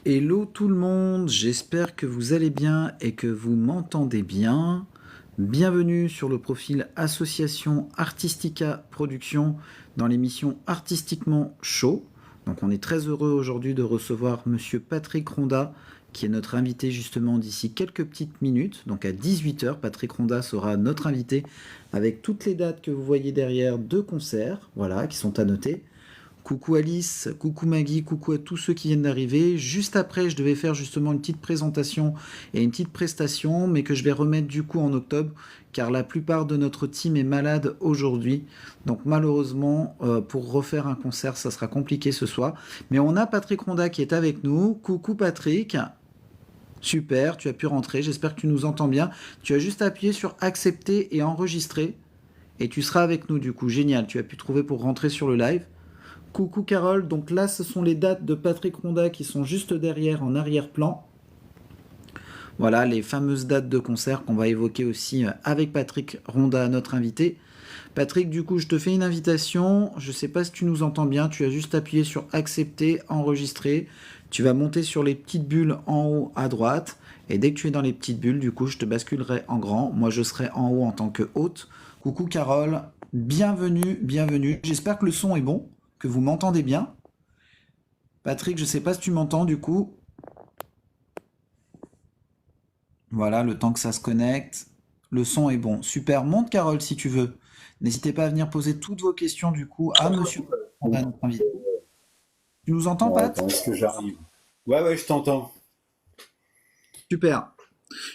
Hello tout le monde, j'espère que vous allez bien et que vous m'entendez bien. Bienvenue sur le profil Association Artistica Production dans l'émission Artistiquement Chaud. Donc on est très heureux aujourd'hui de recevoir Monsieur Patrick Ronda qui est notre invité justement d'ici quelques petites minutes. Donc à 18 h, Patrick Ronda sera notre invité avec toutes les dates que vous voyez derrière de concerts, voilà, qui sont à noter. Coucou Alice, coucou Maggie, coucou à tous ceux qui viennent d'arriver. Juste après, je devais faire justement une petite présentation et une petite prestation, mais que je vais remettre du coup en octobre, car la plupart de notre team est malade aujourd'hui. Donc malheureusement, pour refaire un concert, ça sera compliqué ce soir. Mais on a Patrick Ronda qui est avec nous. Coucou Patrick. Super, tu as pu rentrer. J'espère que tu nous entends bien. Tu as juste appuyé sur accepter et enregistrer. Et tu seras avec nous du coup. Génial, tu as pu trouver pour rentrer sur le live. Coucou Carole, donc là ce sont les dates de Patrick Ronda qui sont juste derrière en arrière-plan. Voilà les fameuses dates de concert qu'on va évoquer aussi avec Patrick Ronda, notre invité. Patrick, du coup je te fais une invitation, je ne sais pas si tu nous entends bien, tu as juste appuyé sur accepter, enregistrer, tu vas monter sur les petites bulles en haut à droite, et dès que tu es dans les petites bulles, du coup je te basculerai en grand, moi je serai en haut en tant que hôte. Coucou Carole, bienvenue, bienvenue, j'espère que le son est bon, que vous m'entendez bien. Patrick, je sais pas si tu m'entends du coup. Voilà, le temps que ça se connecte. Le son est bon. Super, monte Carole si tu veux. N'hésitez pas à venir poser toutes vos questions du coup à Monsieur Ronda, notre invité. Tu nous entends, Bon, Pat? attends, est-ce que j'arrive? Ouais, je t'entends. Super.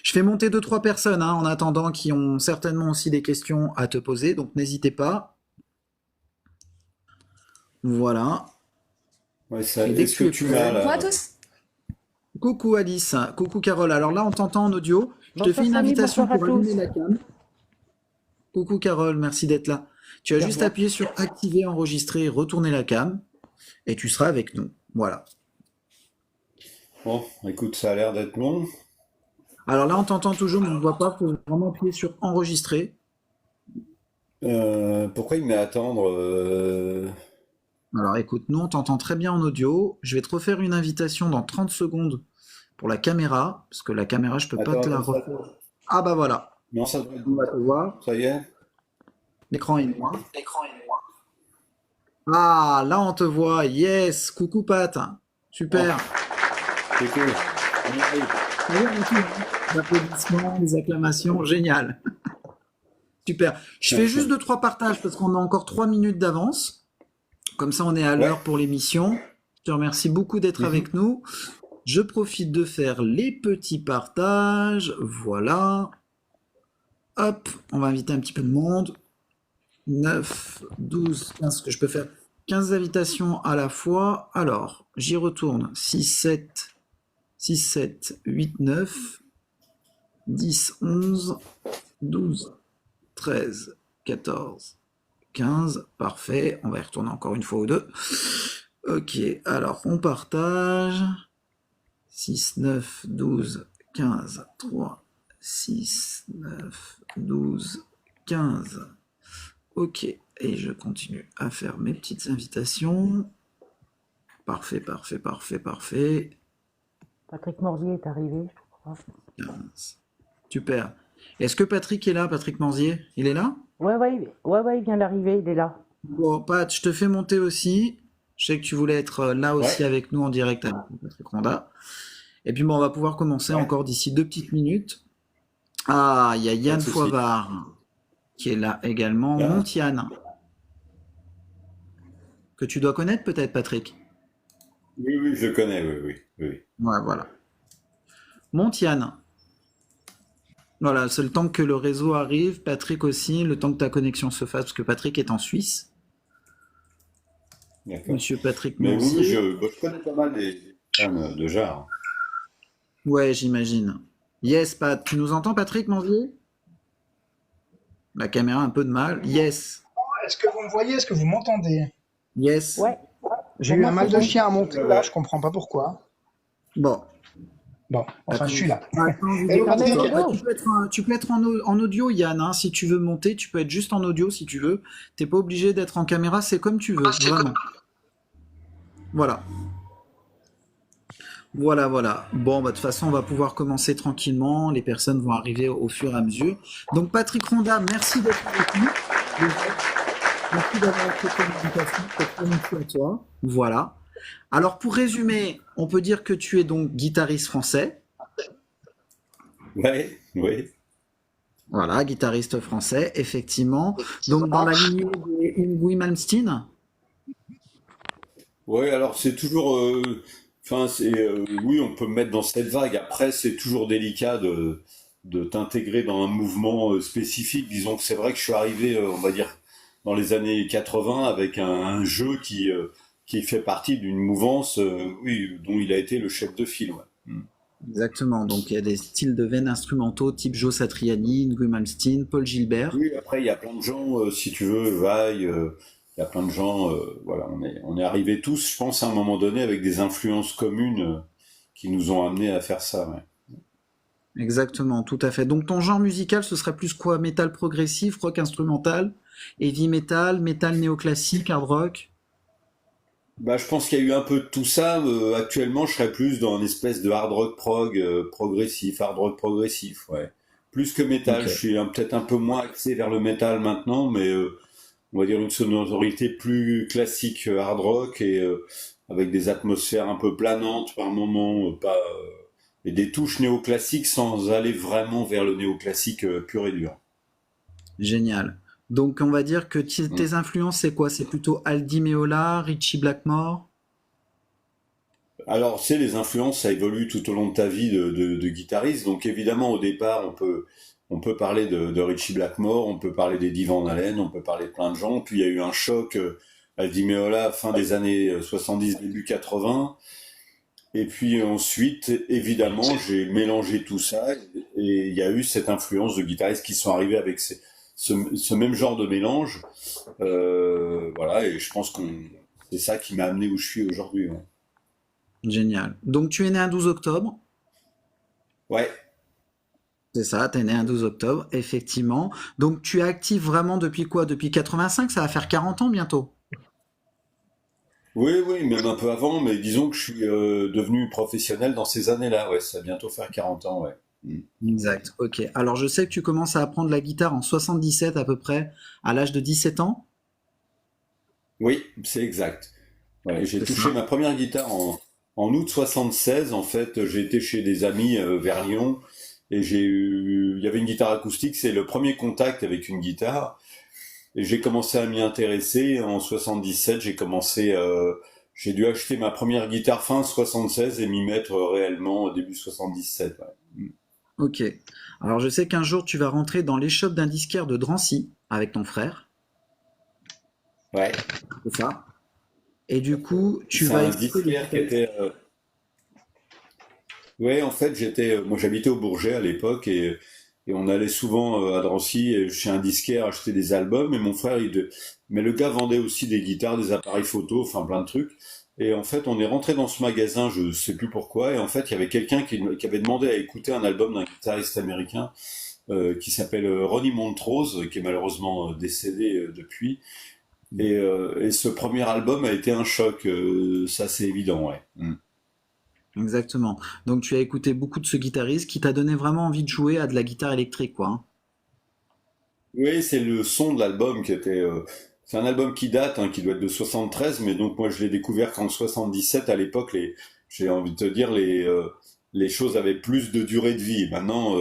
Je fais monter deux, trois personnes en attendant qui ont certainement aussi des questions à te poser, donc n'hésitez pas. Voilà. Ouais, ça, Et dès que est-ce que tu es tu m'as prêt. Bonjour à là? tous. Coucou Alice, coucou Carole. Alors là, on t'entend en audio. Je te fais Bonsoir une Samy, invitation bonsoir à pour allumer tous. la cam. Coucou Carole, merci d'être là. Tu as De juste rien. appuyé sur activer, enregistrer, retourner la cam et tu seras avec nous. Voilà. Bon, écoute, ça a l'air d'être long. Alors là, on t'entend toujours, mais on ne voit pas. Il faut vraiment appuyer sur enregistrer. Pourquoi il met à attendre Alors écoute, nous, on t'entend très bien en audio. Je vais te refaire une invitation dans 30 secondes pour la caméra, parce que la caméra, je peux pas te la Attends, refaire. Ah bah voilà, non, ça doit être on bon. va te voir. Ça y est? L'écran est noir. Ah, là, on te voit. Yes. Coucou Pat. Oh, Super. c'est cool. On y arrive. D'ailleurs, on t'entend. Les applaudissements, les acclamations, génial. Super. Je fais juste deux, trois partages parce qu'on a encore 3 minutes d'avance. Comme ça, on est à Ouais. l'heure pour l'émission. Je te remercie beaucoup d'être Mhm. avec nous. Je profite de faire les petits partages. Voilà. Hop, on va inviter un petit peu de monde. 9, 12, 15, que je peux faire 15 invitations à la fois. Alors, j'y retourne. 6, 7, 8, 9, 10, 11, 12, 13, 14, 15. Parfait. On va y retourner encore une fois ou deux. Ok, alors on partage. 6, 9, 12, 15, 3, 6, 9, 12, 15. Ok, et je continue à faire mes petites invitations. Parfait, parfait, parfait, parfait. Patrick Morzier est arrivé, je crois. 15. Super. Est-ce que Patrick est là, Patrick Morzier? Il est là? Ouais, il vient d'arriver, il est là. Bon, Pat, je te fais monter aussi. Je sais que tu voulais être là aussi Ouais, avec nous en direct avec Patrick Ronda. Et puis bon, on va pouvoir commencer ouais, encore d'ici 2 petites minutes. Ah, il y a pas de Yann souci. Foivard qui est là également. Ah, Montiane, que tu dois connaître peut-être, Patrick. oui, je connais, oui. Ouais, voilà. Montiane. Voilà, c'est le temps que le réseau arrive. Patrick aussi, le temps que ta connexion se fasse, parce que Patrick est en Suisse. D'accord. Monsieur Patrick Mais oui, Morzier. je connais pas mal des fans de genre. Ouais, j'imagine. Yes, Pat. Tu nous entends, Patrick Morzier? La caméra a un peu de mal. Yes. Est-ce que vous me voyez? Est-ce que vous m'entendez? Yes. Ouais, J'ai pour eu moi un c'est mal de bon. chien à monter Ouais, là, ouais. je comprends pas pourquoi. Bon. Bon, enfin je suis là. Attends, Hello Quand même Patrick. hello. tu peux être en audio, Yann. Si tu veux monter, tu peux être juste en audio si tu veux. T'es pas obligé d'être en caméra, c'est comme tu veux, vraiment. Voilà. Voilà, voilà. Bon, bah, de toute façon, on va pouvoir commencer tranquillement. Les personnes vont arriver au fur et à mesure. Donc, Patrick Ronda, merci d'être avec nous. Déjà, merci d'avoir accepté l'invitation. C'est très gentil à toi. Voilà. Alors, pour résumer, on peut dire que tu es donc guitariste français. Ouais, oui. Voilà, guitariste français, effectivement. Donc, dans la lignée des Yngwie Malmsteen. Ouais, alors c'est toujours, enfin oui, on peut me mettre dans cette vague. Après, c'est toujours délicat de t'intégrer dans un mouvement spécifique. Disons que c'est vrai que je suis arrivé, on va dire, dans les années 80 avec un jeu qui fait partie d'une mouvance, oui, dont il a été le chef de file. Ouais. Mm. Exactement. Donc, il y a des styles de veines instrumentaux type Joe Satriani, Yngwie Malmsteen, Paul Gilbert. Oui, après, il y a plein de gens, si tu veux, Vaille, il y a plein de gens, voilà, on est arrivés tous, je pense, à un moment donné, avec des influences communes qui nous ont amenés à faire ça, ouais. Exactement, tout à fait. Donc ton genre musical, ce serait plus quoi? Métal progressif, rock instrumental, heavy metal, métal néoclassique, hard rock? Bah, je pense qu'il y a eu un peu de tout ça. Actuellement, je serais plus dans une espèce de hard rock progressif, hard rock progressif, ouais. Plus que métal, je Ok, suis peut-être un peu moins axé vers le métal maintenant, mais on va dire une sonorité plus classique hard rock et avec des atmosphères un peu planantes par moment, pas et des touches néoclassiques sans aller vraiment vers le néoclassique pur et dur. génial. Donc on va dire que Mm. tes influences, c'est quoi? C'est plutôt Aldi Meola, Richie Blackmore? Alors, c'est les influences, ça évolue tout au long de ta vie de guitariste. Donc, évidemment, au départ, on peut parler de Richie Blackmore, on peut parler d'Eddie Van Halen, on peut parler de plein de gens. Puis, il y a eu un choc à Di Meola, fin des années 70, début 80. Et puis ensuite, évidemment, j'ai mélangé tout ça et il y a eu cette influence de guitaristes qui sont arrivés avec ce même genre de mélange. Voilà, et je pense que c'est ça qui m'a amené où je suis aujourd'hui. Ouais. Génial. Donc tu es né un 12 octobre, Ouais. c'est ça, tu es né un 12 octobre, effectivement. Donc tu es actif vraiment depuis quoi? Depuis 85, ça va faire 40 ans bientôt. Oui, oui, même un peu avant, mais disons que je suis devenu professionnel dans ces années-là. Ouais, ça va bientôt faire 40 ans, ouais. Mm. Exact, ok. Alors je sais que tu commences à apprendre la guitare en 77 à peu près, à l'âge de 17 ans. Oui, c'est exact. Ouais, j'ai C'est touché ça. ma première guitare en août 76. En fait, j'ai été chez des amis vers Lyon et il y avait une guitare acoustique. C'est le premier contact avec une guitare. Et j'ai commencé à m'y intéresser. En 77, j'ai dû acheter ma première guitare fin 76 et m'y mettre réellement au début 77. Ouais. Ok. Alors je sais qu'un jour tu vas rentrer dans l'échoppe d'un disquaire de Drancy avec ton frère, Ouais. c'est ça. Et du coup, tu C'est vas un écouter le disquaire qui guitariste. était. Ouais, en fait, moi j'habitais au Bourget à l'époque et on allait souvent à Drancy chez un disquaire acheter des albums et mon frère, mais le gars vendait aussi des guitares, des appareils photo, enfin plein de trucs. Et en fait, on est rentré dans ce magasin, je sais plus pourquoi, et en fait, il y avait quelqu'un qui avait demandé à écouter un album d'un guitariste américain qui s'appelle Ronnie Montrose, qui est malheureusement décédé depuis. Et ce premier album a été un choc, ça c'est évident, ouais. Mm. Exactement. Donc tu as écouté beaucoup de ce guitariste qui t'a donné vraiment envie de jouer à de la guitare électrique, quoi, hein. Oui, c'est le son de l'album qui était. C'est un album qui date, hein, qui doit être de 73, mais donc moi je l'ai découvert qu'en 77. À l'époque, j'ai envie de te dire, les choses avaient plus de durée de vie. Maintenant,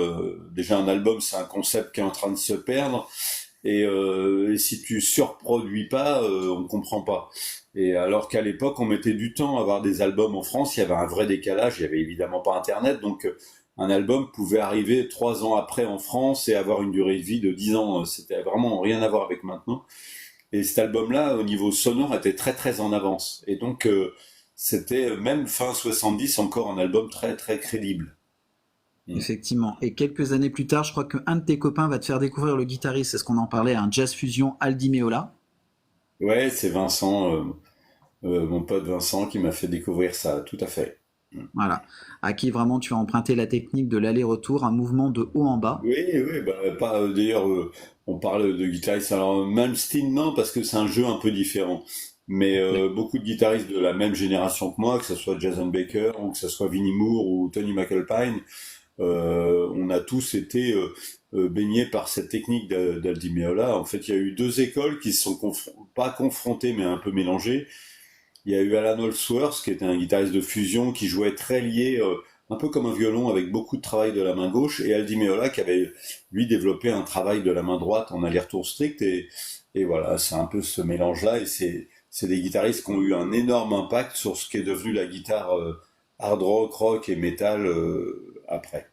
déjà un album, c'est un concept qui est en train de se perdre, et si tu surproduis pas, on comprend pas. Et alors qu'à l'époque, on mettait du temps à avoir des albums en France, il y avait un vrai décalage, il y avait évidemment pas Internet, donc un album pouvait arriver 3 ans après en France et avoir une durée de vie de 10 ans. C'était vraiment rien à voir avec maintenant. Et cet album-là, au niveau sonore, était très très en avance. Et donc, c'était même fin 70 encore un album très très crédible. Mm. Effectivement. Et quelques années plus tard, je crois qu'un de tes copains va te faire découvrir le guitariste, c'est ce qu'on en parlait, un jazz fusion Aldi Meola. Ouais, c'est Vincent, mon pote Vincent, qui m'a fait découvrir ça, tout à fait. Mm. Voilà. À qui vraiment tu as emprunté la technique de l'aller-retour, un mouvement de haut en bas. Oui, oui, bah, pas, d'ailleurs, on parle de guitariste. Alors, Malmsteen, non, parce que c'est un jeu un peu différent. mais Ok. beaucoup de guitaristes de la même génération que moi, que ce soit Jason Baker ou que ce soit Vinnie Moore ou Tony McAlpine, on a tous été baignés par cette technique d'Aldi Meola. En fait, il y a eu deux écoles qui se sont pas confrontées, mais un peu mélangées. Il y a eu Alan Holdsworth, qui était un guitariste de fusion, qui jouait très lié, un peu comme un violon, avec beaucoup de travail de la main gauche, et Aldi Meola, qui avait, lui, développé un travail de la main droite en aller-retour strict, et voilà, c'est un peu ce mélange-là, et c'est des guitaristes qui ont eu un énorme impact sur ce qui est devenu la guitare hard rock, rock et metal après.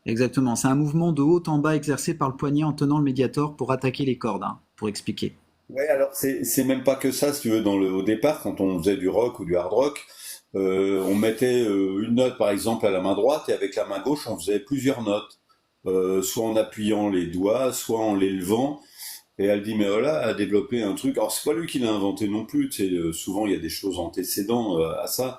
Exactement. C'est un mouvement de haut en bas exercé par le poignet en tenant le médiator pour attaquer les cordes, hein, pour expliquer. Ouais, alors c'est même pas que ça, si tu veux, au départ, quand on faisait du rock ou du hard rock, on mettait une note par exemple à la main droite et avec la main gauche on faisait plusieurs notes, soit en appuyant les doigts, soit en les levant. Et Aldi Meola a développé un truc. Alors c'est pas lui qui l'a inventé non plus. Tu sais, souvent il y a des choses antécédentes à ça.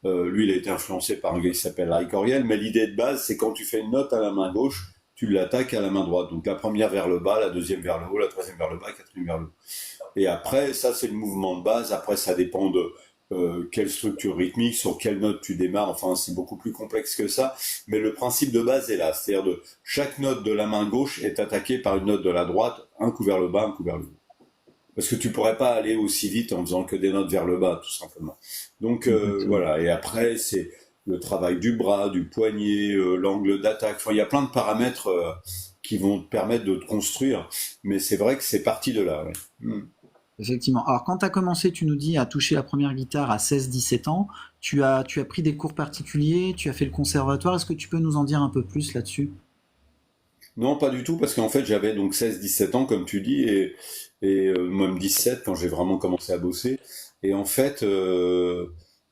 Lui il a été influencé par un gars qui s'appelle Ray Coriel, mais l'idée de base c'est quand tu fais une note à la main gauche, tu l'attaques à la main droite. Donc la première vers le bas, la deuxième vers le haut, la troisième vers le bas, la quatrième vers le haut. Et après, ça c'est le mouvement de base. Après, ça dépend de quelle structure rythmique, sur quelle note tu démarres. Enfin, c'est beaucoup plus complexe que ça. Mais le principe de base est là. C'est-à-dire de chaque note de la main gauche est attaquée par une note de la droite, un coup vers le bas, un coup vers le haut. Parce que tu pourrais pas aller aussi vite en faisant que des notes vers le bas, tout simplement. Donc Exactement. voilà. Et après, c'est le travail du bras, du poignet, l'angle d'attaque. Enfin, il y a plein de paramètres qui vont te permettre de te construire. Mais c'est vrai que c'est parti de là. Ouais. Effectivement. Alors, quand tu as commencé, tu nous dis, à toucher la première guitare à 16-17 ans, tu as pris des cours particuliers, tu as fait le conservatoire. Est-ce que tu peux nous en dire un peu plus là-dessus? Non, pas du tout, parce qu'en fait, j'avais donc 16-17 ans, comme tu dis, et même 17 quand j'ai vraiment commencé à bosser. Et en fait,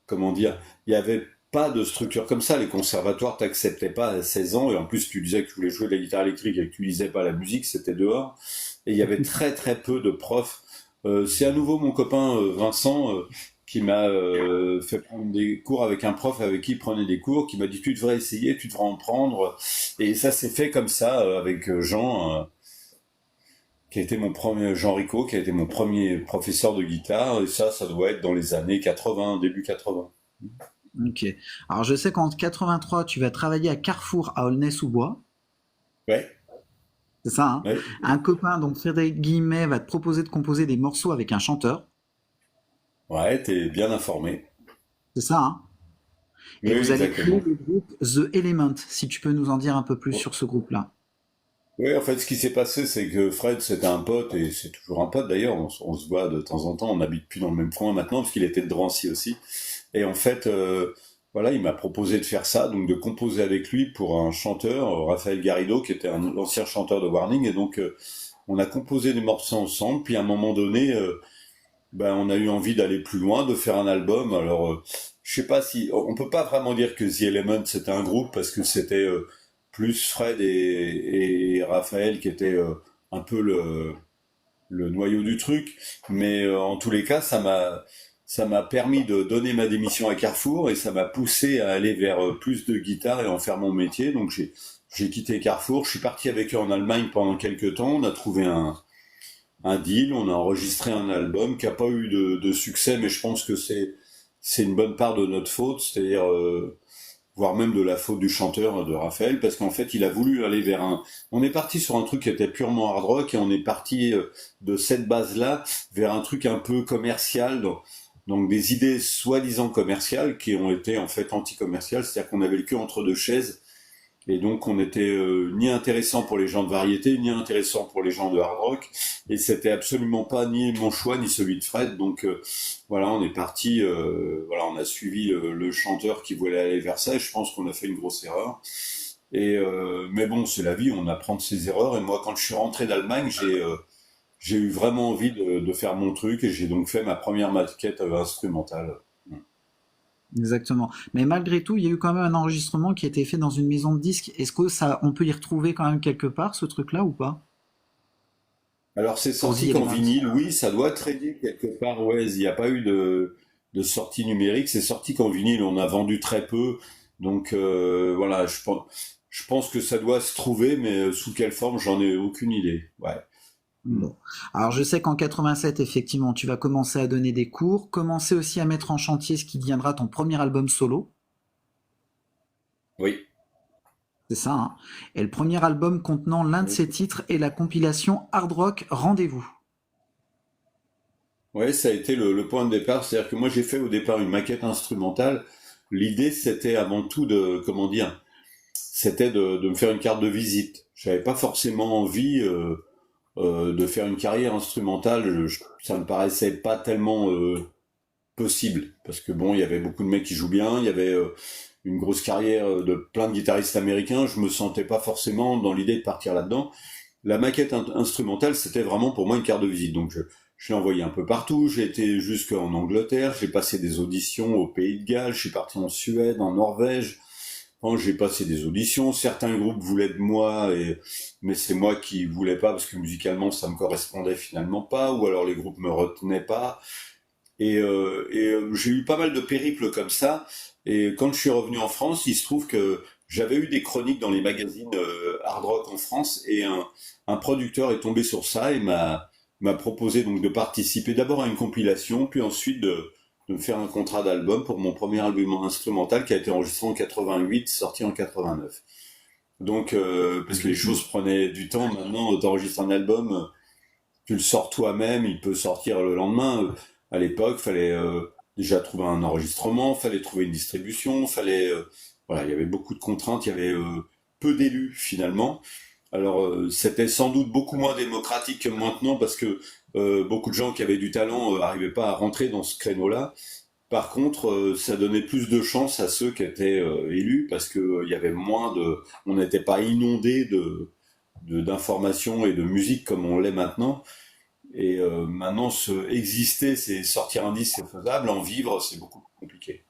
comment dire, il y avait pas de structure comme ça. Les conservatoires t'acceptaient pas à 16 ans, et en plus, tu disais que tu voulais jouer de la guitare électrique et que tu lisais pas la musique, c'était dehors. Et il y avait très très peu de profs. C'est à nouveau mon copain Vincent qui m'a fait prendre des cours avec un prof avec qui il prenait des cours, qui m'a dit tu devrais essayer, tu devrais en prendre. Et ça s'est fait comme ça avec Jean, qui a été mon premier, Jean Rico, qui a été mon premier professeur de guitare. Et ça doit être dans les années 80, début 80. Ok. Alors, je sais qu'en 83, tu vas travailler à Carrefour à Aulnay-sous-Bois. Ouais, C'est ça, hein? ouais, Un copain, donc Frédéric Guillemet, va te proposer de composer des morceaux avec un chanteur. ouais, t'es bien informé. C'est ça, hein? Oui, Et vous allez créer exactement. le groupe The Element, si tu peux nous en dire un peu plus sur ce groupe-là. Oui, en fait, ce qui s'est passé, c'est que Fred, c'était un pote, et c'est toujours un pote d'ailleurs, on se voit de temps en temps, on n'habite plus dans le même coin maintenant, parce qu'il était de Drancy aussi. Et en fait, voilà, il m'a proposé de faire ça, donc de composer avec lui pour un chanteur, Raphaël Garrido, qui était un ancien chanteur de Warning, et donc on a composé des morceaux ensemble, puis à un moment donné, ben, on a eu envie d'aller plus loin, de faire un album. Alors, je sais pas si on peut pas vraiment dire que The Element c'était un groupe parce que c'était plus Fred et Raphaël qui étaient un peu le noyau du truc. Mais en tous les cas, ça m'a permis de donner ma démission à Carrefour et ça m'a poussé à aller vers plus de guitare et en faire mon métier. Donc j'ai quitté Carrefour, je suis parti avec eux en Allemagne pendant quelques temps. On a trouvé un deal, on a enregistré un album qui a pas eu de succès, mais je pense que c'est une bonne part de notre faute, c'est-à-dire voire même de la faute du chanteur de Raphaël, parce qu'en fait il a voulu aller vers un. On est parti sur un truc qui était purement hard rock et on est parti de cette base-là vers un truc un peu commercial, donc des idées soi-disant commerciales qui ont été en fait anti-commerciales, c'est-à-dire qu'on avait le cul entre deux chaises. Et donc on était ni intéressant pour les gens de variété, ni intéressant pour les gens de hard rock. Et c'était absolument pas ni mon choix, ni celui de Fred. Donc voilà, on est parti, voilà, on a suivi le chanteur qui voulait aller vers ça. Et je pense qu'on a fait une grosse erreur. Et mais bon, c'est la vie, on apprend de ses erreurs. Et moi, quand je suis rentré d'Allemagne, j'ai eu vraiment envie de faire mon truc. Et j'ai donc fait ma première maquette instrumentale. Exactement. Mais malgré tout, il y a eu quand même un enregistrement qui a été fait dans une maison de disques. Est-ce que ça, on peut y retrouver quand même quelque part ce truc-là ou pas? Alors c'est Pour The sorti qu'en Element. vinyle, oui, ça doit être édité quelque part. Ouais, il n'y a pas eu de sortie numérique, c'est sorti qu'en vinyle, on a vendu très peu. Donc voilà, je pense que ça doit se trouver, mais sous quelle forme, j'en ai aucune idée. Ouais. Bon. Alors je sais qu'en 87, effectivement, tu vas commencer à donner des cours, commencer aussi à mettre en chantier ce qui deviendra ton premier album solo. Oui. C'est ça, hein. Et le premier album contenant l'un de ses titres est la compilation Hard Rock Rendez-vous. Ouais, ça a été le point de départ. C'est-à-dire que moi, j'ai fait au départ une maquette instrumentale. L'idée, c'était avant tout de, comment dire, c'était de me faire une carte de visite. J'avais pas forcément envie de faire une carrière instrumentale. Ça me paraissait pas tellement possible, parce que bon, il y avait beaucoup de mecs qui jouent bien, il y avait une grosse carrière de plein de guitaristes américains. Je me sentais pas forcément dans l'idée de partir là-dedans. La maquette instrumentale, c'était vraiment pour moi une carte de visite. Donc je l'ai envoyé un peu partout. J'ai été jusqu'en Angleterre. J'ai passé des auditions au Pays de Galles. Je suis parti en Suède, en Norvège. Enfin, j'ai passé des auditions. Certains groupes voulaient de moi, mais c'est moi qui voulais pas parce que musicalement ça me correspondait finalement pas, ou alors les groupes me retenaient pas. J'ai eu pas mal de périples comme ça. Et quand je suis revenu en France, il se trouve que j'avais eu des chroniques dans les magazines hard rock en France, et un producteur est tombé sur ça et m'a proposé donc de participer d'abord à une compilation, puis ensuite de me faire un contrat d'album pour mon premier album instrumental qui a été enregistré en 88, sorti en 89. Donc parce que les choses prenaient du temps. Maintenant, t'enregistres un album, tu le sors toi-même, il peut sortir le lendemain. À l'époque, fallait déjà trouver un enregistrement, fallait trouver une distribution, fallait voilà, il y avait beaucoup de contraintes, il y avait peu d'élus finalement. Alors c'était sans doute beaucoup moins démocratique que maintenant, parce que beaucoup de gens qui avaient du talent arrivaient pas à rentrer dans ce créneau-là. Par contre, ça donnait plus de chance à ceux qui étaient élus, parce que il y avait moins de, on n'était pas inondé d'informations et de musique comme on l'est maintenant. Et maintenant, exister, c'est sortir un disque, c'est faisable. En vivre, c'est beaucoup plus compliqué.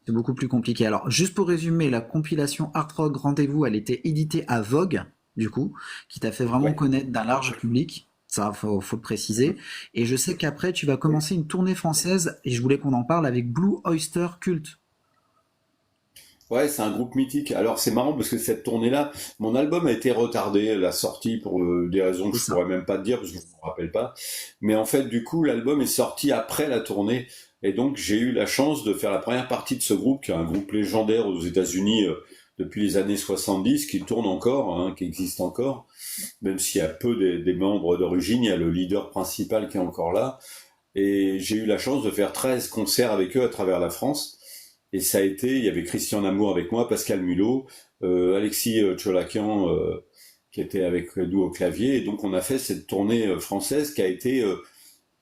C'est beaucoup plus compliqué. Alors, juste pour résumer, la compilation Hard Rock Rendez-vous, elle était éditée à Vogue, du coup, qui t'a fait vraiment Ouais. connaître d'un large public. Ça, faut le préciser. Et je sais qu'après, tu vas commencer une tournée française, et je voulais qu'on en parle avec Blue Oyster Cult. Ouais, c'est un groupe mythique. Alors c'est marrant parce que cette tournée-là, mon album a été retardé, la sortie, pour des raisons que C'est je ça. pourrais même pas te dire parce que je me rappelle pas. Mais en fait, du coup, l'album est sorti après la tournée, et donc j'ai eu la chance de faire la première partie de ce groupe, qui est un groupe légendaire aux États-Unis depuis les années 70, qui tourne encore, hein, qui existe encore, même s'il y a peu des membres d'origine. Il y a le leader principal qui est encore là, et j'ai eu la chance de faire 13 concerts avec eux à travers la France. Et ça a été, il y avait Christian Namour avec moi, Pascal Mulot, Alexis Tcholakian qui était avec nous au clavier. Et donc on a fait cette tournée française qui a été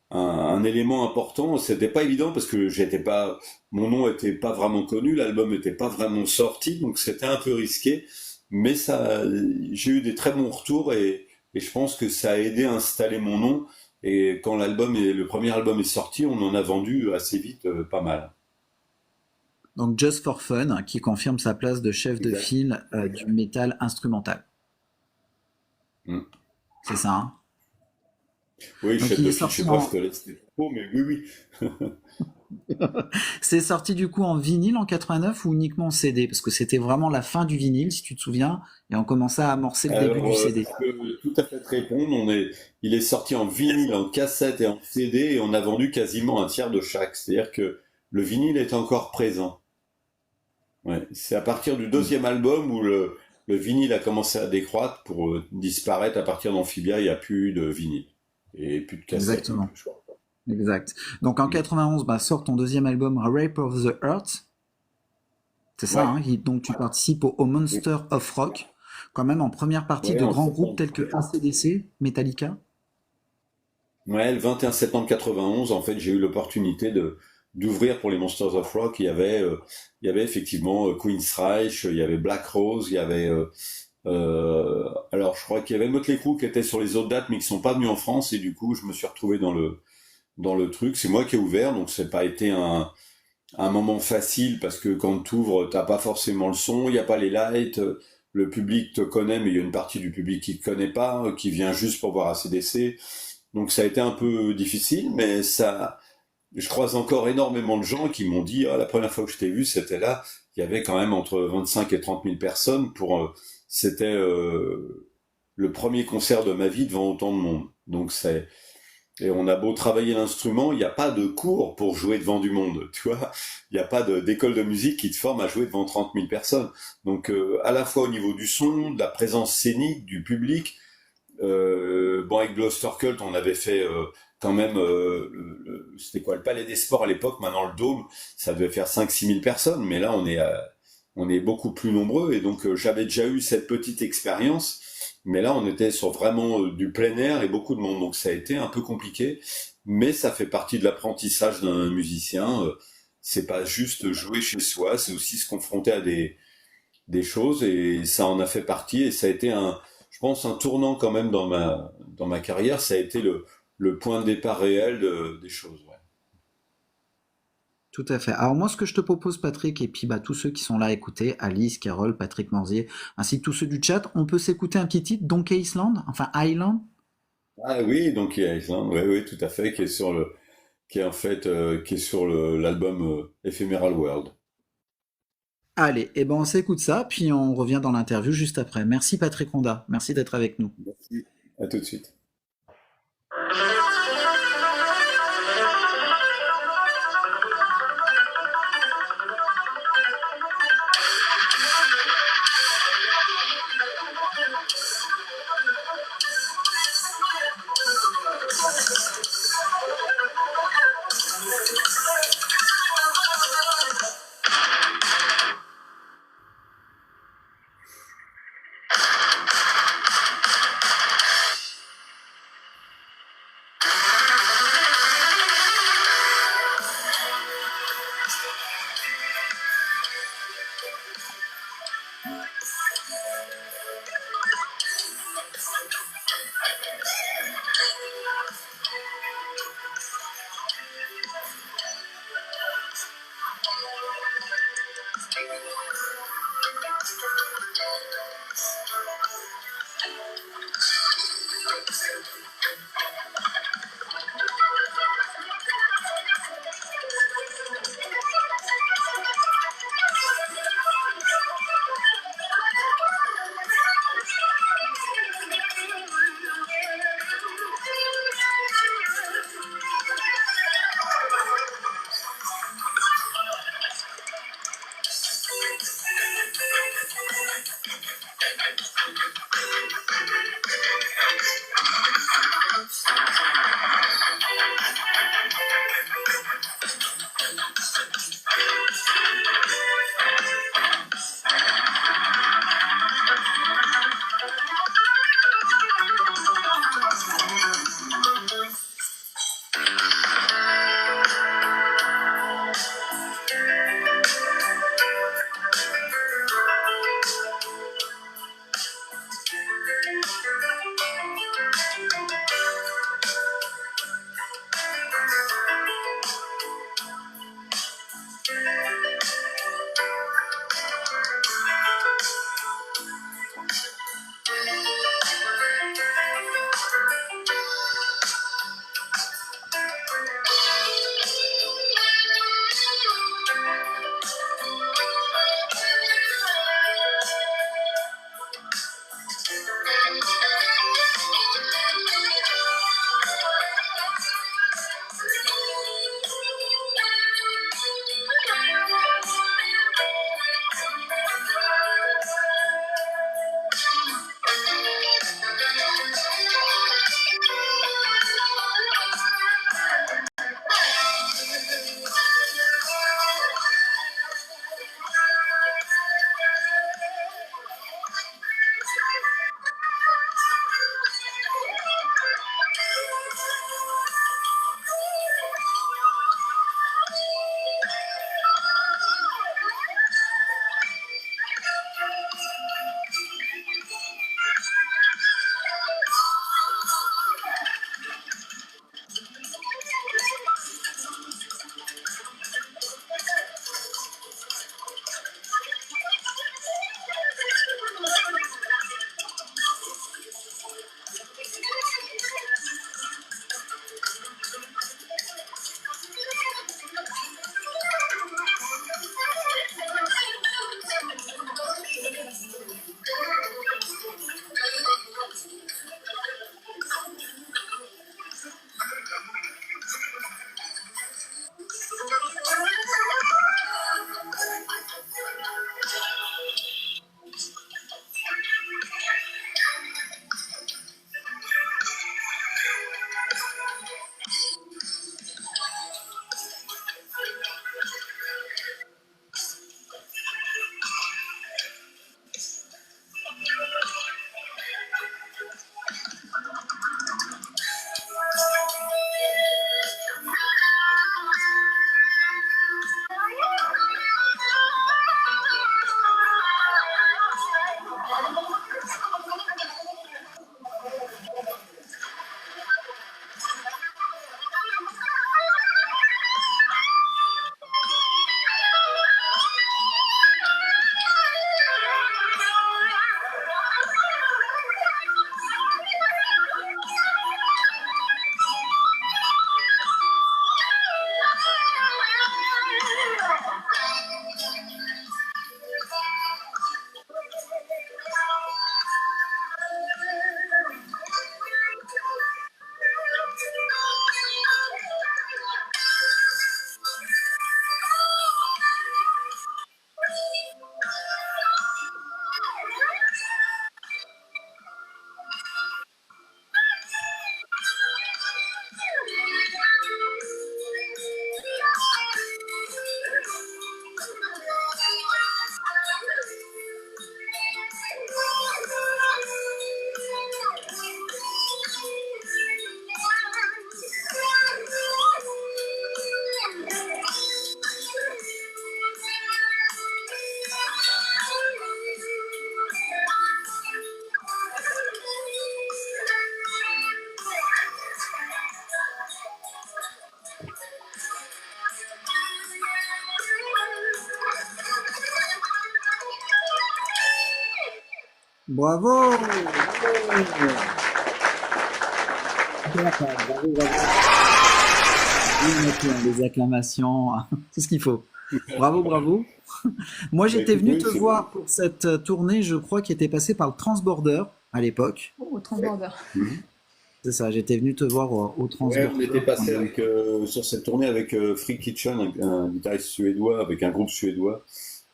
un élément important. C'était pas évident parce que j'étais pas, mon nom était pas vraiment connu, l'album était pas vraiment sorti, donc c'était un peu risqué. Mais ça, j'ai eu des très bons retours, et je pense que ça a aidé à installer mon nom. Et quand le premier album est sorti, on en a vendu assez vite pas mal. Donc, Just for Fun, qui confirme sa place de chef de Exact. file du métal instrumental. Mm. C'est ça, hein. Oui, Donc, chef il de est file, je sorti sais pas en, ce que c'était trop, mais oui, oui. C'est sorti du coup en vinyle en 89 ou uniquement en CD? Parce que c'était vraiment la fin du vinyle, si tu te souviens, et on commençait à amorcer le début du Alors, CD. je peux tout à fait te répondre. Il est sorti en vinyle, en cassette et en CD, et on a vendu quasiment un tiers de chaque. C'est-à-dire que le vinyle est encore présent. Ouais. C'est à partir du deuxième album où le vinyle a commencé à décroître pour disparaître. À partir d'Amphibia, il n'y a plus de vinyle. Et plus de cassette non Exactement, plus, je crois. exact. Donc en Mm. 91, bah, sort ton deuxième album, Rape of the Earth. C'est ça, Ouais. hein, donc tu participes au Monster of Rock, quand même en première partie Ouais, de en grands groupes septembre. tels que AC/DC, Metallica. Ouais, le 21 septembre 91, en fait, j'ai eu l'opportunité d'ouvrir pour les Monsters of Rock. Il y avait effectivement Queen's Reich, il y avait Black Rose, il y avait alors je crois qu'il y avait Motley Crue qui était sur les autres dates mais qui sont pas venus en France, et du coup je me suis retrouvé dans le truc. C'est moi qui ai ouvert, donc c'est pas été un moment facile, parce que quand tu ouvres, t'as pas forcément le son, il y a pas les lights, le public te connaît mais il y a une partie du public qui te connaît pas, qui vient juste pour voir AC/DC. Donc ça a été un peu difficile, mais ça, je croise encore énormément de gens qui m'ont dit, ah, la première fois que je t'ai vu, c'était là. Il y avait quand même entre 25 et 30 000 personnes c'était le premier concert de ma vie devant autant de monde. Donc et on a beau travailler l'instrument, il n'y a pas de cours pour jouer devant du monde, tu vois. Il n'y a pas d'école de musique qui te forme à jouer devant 30 000 personnes. Donc, à la fois au niveau du son, de la présence scénique, du public. Bon, avec Gloucester Cult, on avait fait quand même, c'était quoi, le Palais des Sports à l'époque, maintenant le Dôme, ça devait faire 5-6 000 personnes, mais là, on est beaucoup plus nombreux, et donc j'avais déjà eu cette petite expérience. Mais là, on était sur vraiment du plein air et beaucoup de monde, donc ça a été un peu compliqué. Mais ça fait partie de l'apprentissage d'un musicien. C'est pas juste jouer chez soi, c'est aussi se confronter à des choses, et ça en a fait partie. Et ça a été je pense, un tournant quand même dans ma carrière. Ça a été le point de départ réel des choses. Ouais. Tout à fait. Alors moi, ce que je te propose, Patrick, et puis bah, tous ceux qui sont là à écouter, Alice, Carole, Patrick Morzier, ainsi que tous ceux du chat, on peut s'écouter un petit titre, Donkey Island, enfin Island. Ah oui, donc il y a Island, oui, oui, tout à fait, qui est en fait, qui est sur l'album Ephemeral World. Allez, et ben on s'écoute ça, puis on revient dans l'interview juste après. Merci Patrick Ronda, merci d'être avec nous. Merci. À tout de suite. Thank Bravo! Bravo! D'accord, bravo, bravo. Oui, maintenant, les acclamations, tout ce qu'il faut. Bravo, bravo. Moi, Bah, j'étais écoute, venu oui, te c'est voir pour cette tournée, je crois, qui était passée par le Transborder à l'époque. Au ouais. transborder. Mhm. C'est ça, j'étais venu te voir au Ouais, on Transborder. était passé avec, sur cette tournée avec Free Kitchen, un guitariste suédois, avec un groupe suédois,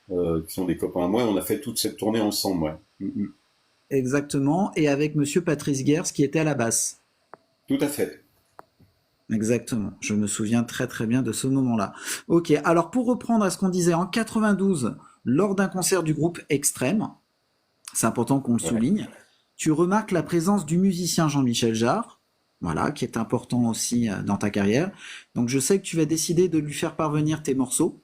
qui sont des copains à moi, et on a fait toute cette tournée ensemble, ouais. Mhm. Exactement, et avec Monsieur Patrice Gers qui était à la basse. Tout à fait. Exactement, je me souviens très très bien de ce moment-là. Ok, alors pour reprendre à ce qu'on disait, en 92, lors d'un concert du groupe Extrême, c'est important qu'on le Ouais. souligne, tu remarques la présence du musicien Jean-Michel Jarre, voilà, qui est important aussi dans ta carrière. Donc je sais que tu vas décider de lui faire parvenir tes morceaux,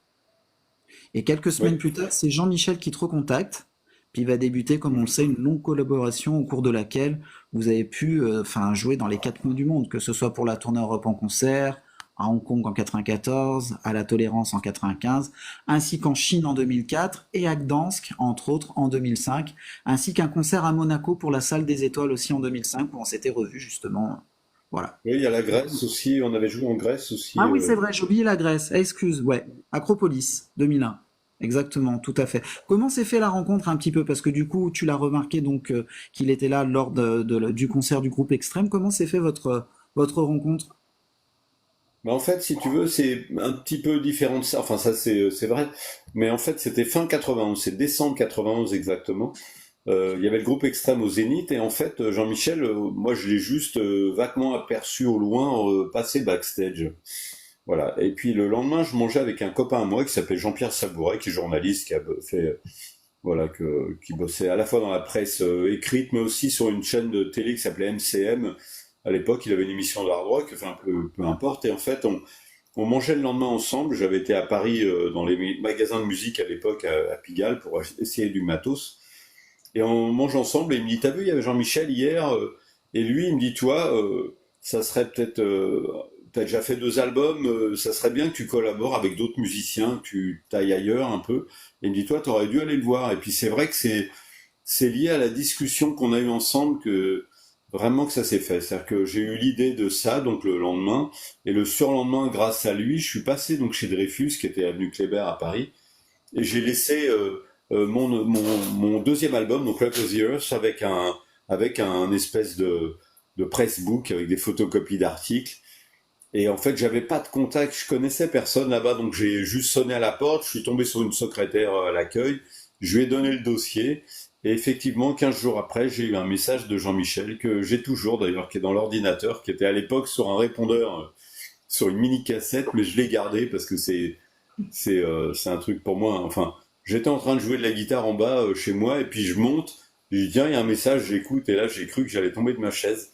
et quelques semaines Oui. plus tard, c'est Jean-Michel qui te recontacte, puis va débuter, comme on le sait, une longue collaboration au cours de laquelle vous avez pu jouer dans les quatre coins du monde, que ce soit pour la tournée Europe en concert, à Hong Kong en 94, à la Tolérance en 95, ainsi qu'en Chine en 2004 et à Gdansk, entre autres, en 2005, ainsi qu'un concert à Monaco pour la Salle des Étoiles aussi en 2005, où on s'était revus justement. Voilà. Oui, il y a la Grèce aussi, on avait joué en Grèce Ah aussi. oui, c'est vrai, j'ai oublié la Grèce. Ah, excuse, ouais. Acropolis, 2001. Exactement, tout à fait. Comment s'est fait la rencontre un petit peu? Parce que du coup, tu l'as remarqué donc qu'il était là lors du concert du groupe Extrême. Comment s'est fait votre rencontre? Mais en fait, si tu veux, c'est un petit peu différent de ça. Enfin, ça, c'est vrai. Mais en fait, c'était fin 91, c'est décembre 91 exactement. Il y avait le groupe Extrême au Zénith et en fait Jean-Michel, moi je l'ai juste vaguement aperçu au loin passer backstage. Voilà. Et puis le lendemain, je mangeais avec un copain à moi qui s'appelle Jean-Pierre Sabouret, qui est journaliste, qui a fait voilà qui bossait à la fois dans la presse écrite, mais aussi sur une chaîne de télé qui s'appelait MCM. À l'époque, il avait une émission de hard rock, enfin peu importe. Et en fait, on mangeait le lendemain ensemble. J'avais été à Paris dans les magasins de musique à l'époque à Pigalle pour essayer du matos. Et on mange ensemble et il me dit, t'as vu, il y avait Jean-Michel hier, et lui, il me dit, toi, ça serait peut-être, t'as déjà fait 2 albums, ça serait bien que tu collabores avec d'autres musiciens, que tu t'ailles ailleurs un peu. Et il me dit, toi, t'aurais dû aller le voir. Et puis c'est vrai que c'est lié à la discussion qu'on a eue ensemble que vraiment que ça s'est fait. C'est-à-dire que j'ai eu l'idée de ça, donc le lendemain, et le surlendemain, grâce à lui, je suis passé donc chez Dreyfus, qui était avenue Kléber à Paris, et j'ai laissé mon deuxième album, donc Love of the Earth, avec un espèce de pressbook avec des photocopies d'articles. Et en fait, j'avais pas de contact, je connaissais personne là-bas, donc j'ai juste sonné à la porte, je suis tombé sur une secrétaire à l'accueil, je lui ai donné le dossier, et effectivement, 15 jours après, j'ai eu un message de Jean-Michel, que j'ai toujours d'ailleurs, qui est dans l'ordinateur, qui était à l'époque sur un répondeur, sur une mini cassette, mais je l'ai gardé parce que c'est un truc pour moi. Enfin, j'étais en train de jouer de la guitare en bas chez moi et puis je monte. Je dis tiens, il y a un message, j'écoute et là j'ai cru que j'allais tomber de ma chaise.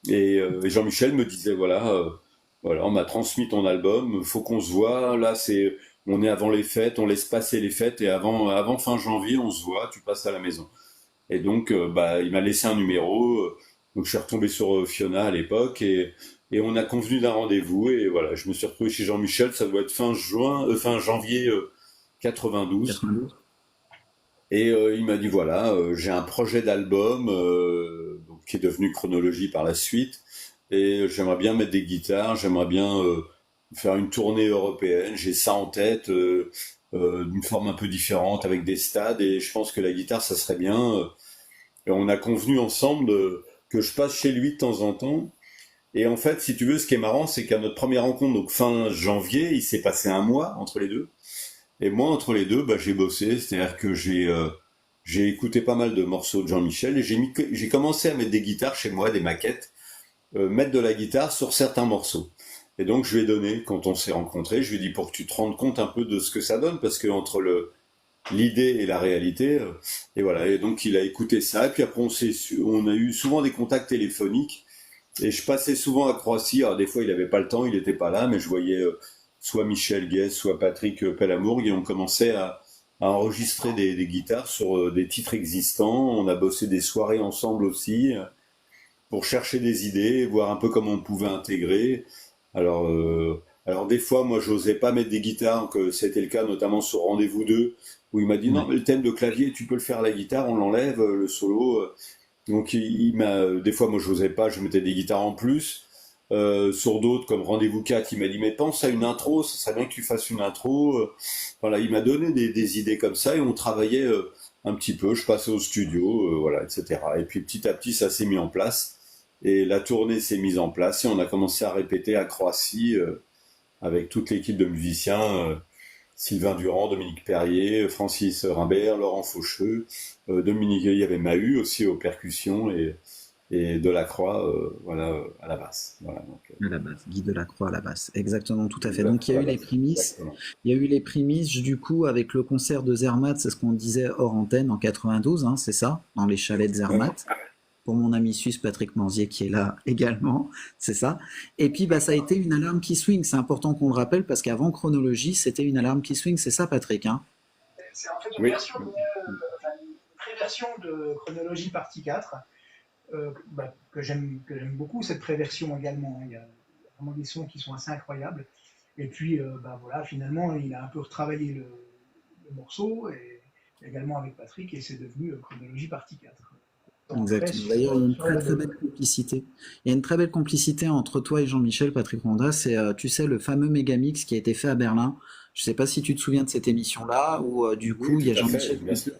Et Jean-Michel me disait voilà, on m'a transmis ton album, faut qu'on se voit. Là on est avant les fêtes, on laisse passer les fêtes et avant fin janvier on se voit, tu passes à la maison. Et donc il m'a laissé un numéro. Donc je suis retombé sur Fiona à l'époque et on a convenu d'un rendez-vous et voilà, je me suis retrouvé chez Jean-Michel, ça doit être fin janvier 92. 92. Et il m'a dit voilà, j'ai un projet d'album donc, qui est devenu Chronologie par la suite et j'aimerais bien mettre des guitares, j'aimerais bien faire une tournée européenne, j'ai ça en tête d'une forme un peu différente avec des stades et je pense que la guitare ça serait bien. Et on a convenu ensemble que je passe chez lui de temps en temps. Et en fait, si tu veux, ce qui est marrant, c'est qu'à notre première rencontre, donc fin janvier, il s'est passé un mois entre les deux. Et moi, entre les deux, j'ai bossé, c'est-à-dire que j'ai écouté pas mal de morceaux de Jean-Michel et j'ai commencé à mettre des guitares chez moi, des maquettes, mettre de la guitare sur certains morceaux. Et donc, je lui ai donné, quand on s'est rencontrés, je lui ai dit pour que tu te rendes compte un peu de ce que ça donne, parce que entre l'idée et la réalité, et voilà. Et donc, il a écouté ça, et puis après, on a eu souvent des contacts téléphoniques. Et je passais souvent à Croatie, alors des fois il n'avait pas le temps, il n'était pas là, mais je voyais soit Michel Guès, soit Patrick Pellamourgue, et on commençait à enregistrer des guitares sur des titres existants. On a bossé des soirées ensemble aussi, pour chercher des idées, voir un peu comment on pouvait intégrer. Alors Alors des fois, moi, j'osais pas mettre des guitares, que c'était le cas notamment sur Rendez-vous 2, où il m'a dit Ouais. non, mais le thème de clavier, tu peux le faire à la guitare, on l'enlève, le solo. Donc il m'a, des fois, moi, j'osais pas, je mettais des guitares en plus. Sur d'autres, comme Rendez-vous 4, il m'a dit mais pense à une intro, ça serait bien que tu fasses une intro. Voilà, il m'a donné des idées comme ça et on travaillait un petit peu. Je passais au studio, voilà, etc. Et puis petit à petit, ça s'est mis en place et la tournée s'est mise en place et on a commencé à répéter à Croatie avec toute l'équipe de musiciens, Sylvain Durand, Dominique Perrier, Francis Rimbert, Laurent Faucheux, Dominique, il y avait Mahu aussi aux percussions et Delacroix, voilà, à la basse. Voilà, donc, À la base, Guy Delacroix à la basse. Exactement, tout à fait. Donc il y Delacroix a à eu la les basse, prémices. exactement. Il y a eu les prémices, du coup, avec le concert de Zermatt, c'est ce qu'on disait hors antenne en 92, hein, c'est ça, dans les chalets de Ouais. Zermatt. Pour mon ami suisse Patrick Morzier qui est là également, c'est ça. Et puis bah ça a été une alarme qui swing, c'est important qu'on le rappelle parce qu'avant Chronologie, c'était une alarme qui swing, c'est ça Patrick, hein? C'est en fait une Oui. version, enfin, une préversion de Chronologie partie 4, que j'aime beaucoup, cette préversion également. Il y a vraiment des sons qui sont assez incroyables. Et puis, voilà, finalement, il a un peu retravaillé le morceau, et également avec Patrick, et c'est devenu Chronologie partie 4. Après, Exactement. D'ailleurs, il y a une sur très très l'album. belle complicité. Il y a une très belle complicité entre toi et Jean-Michel, Patrick Ronda. C'est, tu sais, le fameux Megamix qui a été fait à Berlin. Je sais pas si tu te souviens de cette émission-là, où du Oui, coup, il y tout a à fait, Jean-Michel bien sûr.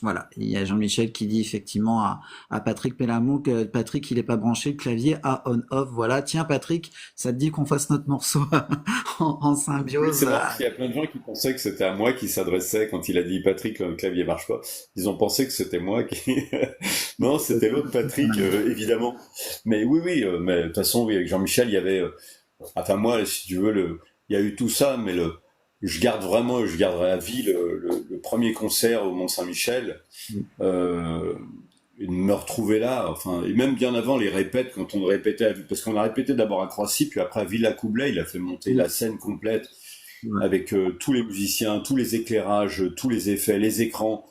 voilà, il y a Jean-Michel qui dit effectivement à Patrick Pellamont que Patrick il est pas branché le clavier à on-off. Voilà, tiens Patrick, ça te dit qu'on fasse notre morceau en Oui, symbiose. c'est marrant parce qu'il y a plein de gens qui pensaient que c'était à moi qui s'adressait quand il a dit Patrick, le clavier marche pas. Ils ont pensé que c'était moi qui. Non, c'était l'autre Patrick, évidemment. Mais oui, oui, mais de toute façon, oui, avec Jean-Michel, il y avait. Enfin, moi, si tu veux, il y a eu tout ça, mais je garderai à vie le premier concert au Mont-Saint-Michel. Euh, et de me retrouver là, enfin, et même bien avant les répètes, quand on répétait, parce qu'on a répété d'abord à Croissy, puis après à Villacoublay, il a fait monter la scène complète Ouais. avec tous les musiciens, tous les éclairages, tous les effets, les écrans.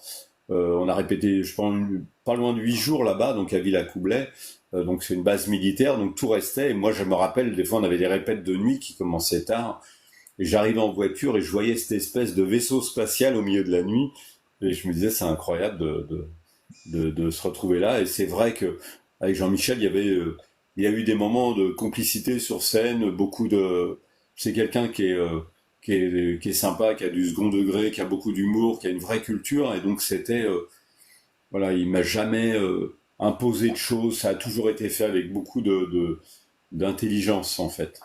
On a répété, je pense, pas loin de 8 jours là-bas, donc à Villacoublay. Donc c'est une base militaire, donc tout restait. Et moi, je me rappelle, des fois, on avait des répètes de nuit qui commençaient tard. Et j'arrivais en voiture et je voyais cette espèce de vaisseau spatial au milieu de la nuit. Et je me disais, c'est incroyable de se retrouver là. Et c'est vrai que avec Jean-Michel, il y a eu des moments de complicité sur scène, beaucoup de. C'est quelqu'un qui est sympa, qui a du second degré, qui a beaucoup d'humour, qui a une vraie culture. Et donc c'était, voilà, il m'a jamais imposé de choses. Ça a toujours été fait avec beaucoup d'intelligence en fait.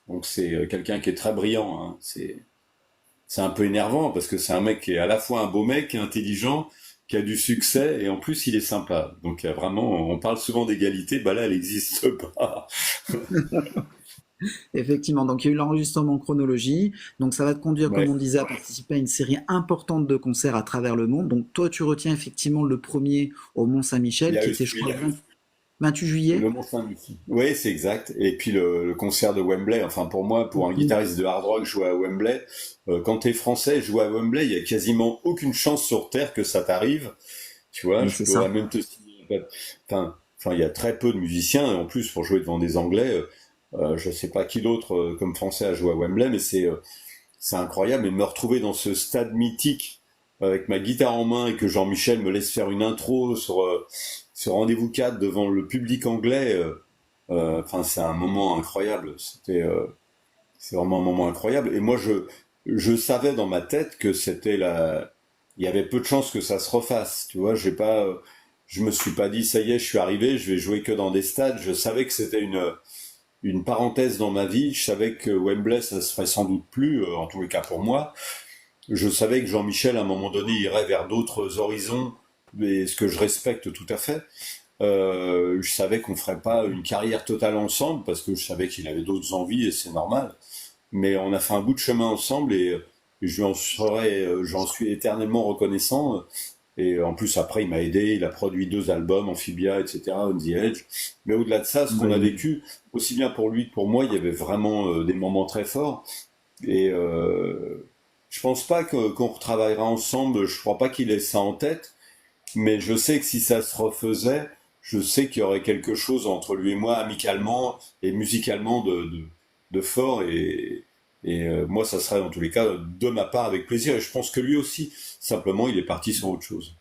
Donc c'est quelqu'un qui est très brillant, hein. C'est un peu énervant parce que c'est un mec qui est à la fois un beau mec, qui est intelligent, qui a du succès et en plus il est sympa. Donc vraiment, on parle souvent d'égalité, bah là elle n'existe pas. Effectivement, donc il y a eu l'enregistrement chronologie, donc ça va te conduire, comme Ouais. on disait, à participer à une série importante de concerts à travers le monde. Donc toi, tu retiens effectivement le premier au Il Mont-Saint-Michel, y a qui eu était, je crois, celui-là. le 28 juillet. Le Mont-Saint-Michel. Oui, c'est exact. Et puis le concert de Wembley. Enfin, pour moi, pour un guitariste de hard rock jouer à Wembley, quand t'es français, jouer à Wembley, il y a quasiment aucune chance sur Terre que ça t'arrive. Tu vois, Mais je c'est pourrais ça. même te signer. Enfin, il y a très peu de musiciens. Et en plus, pour jouer devant des Anglais, je sais pas qui d'autre comme français a joué à Wembley, mais c'est incroyable. Et de me retrouver dans ce stade mythique avec ma guitare en main et que Jean-Michel me laisse faire une intro sur ce Rendez-vous 4 devant le public anglais, enfin c'est un moment incroyable. C'est vraiment un moment incroyable. Et moi je savais dans ma tête que il y avait peu de chances que ça se refasse. Tu vois, je me suis pas dit ça y est, je suis arrivé, je vais jouer que dans des stades. Je savais que c'était une parenthèse dans ma vie. Je savais que Wembley ça se ferait sans doute plus, en tous les cas pour moi. Je savais que Jean-Michel, à un moment donné, irait vers d'autres horizons, mais ce que je respecte tout à fait. Je savais qu'on ferait pas une carrière totale ensemble, parce que je savais qu'il avait d'autres envies, et c'est normal. Mais on a fait un bout de chemin ensemble, et j'en suis éternellement reconnaissant. Et en plus, après, il m'a aidé, il a produit 2 albums, Amphibia, etc., On the Edge. Mais au-delà de ça, ce qu'on a Oui. vécu, aussi bien pour lui que pour moi, il y avait vraiment des moments très forts. Et je pense pas qu'on retravaillera ensemble. Je crois pas qu'il ait ça en tête. Mais je sais que si ça se refaisait, je sais qu'il y aurait quelque chose entre lui et moi, amicalement et musicalement, de fort moi, ça serait en tous les cas de ma part avec plaisir. Et je pense que lui aussi, simplement, il est parti sur autre chose.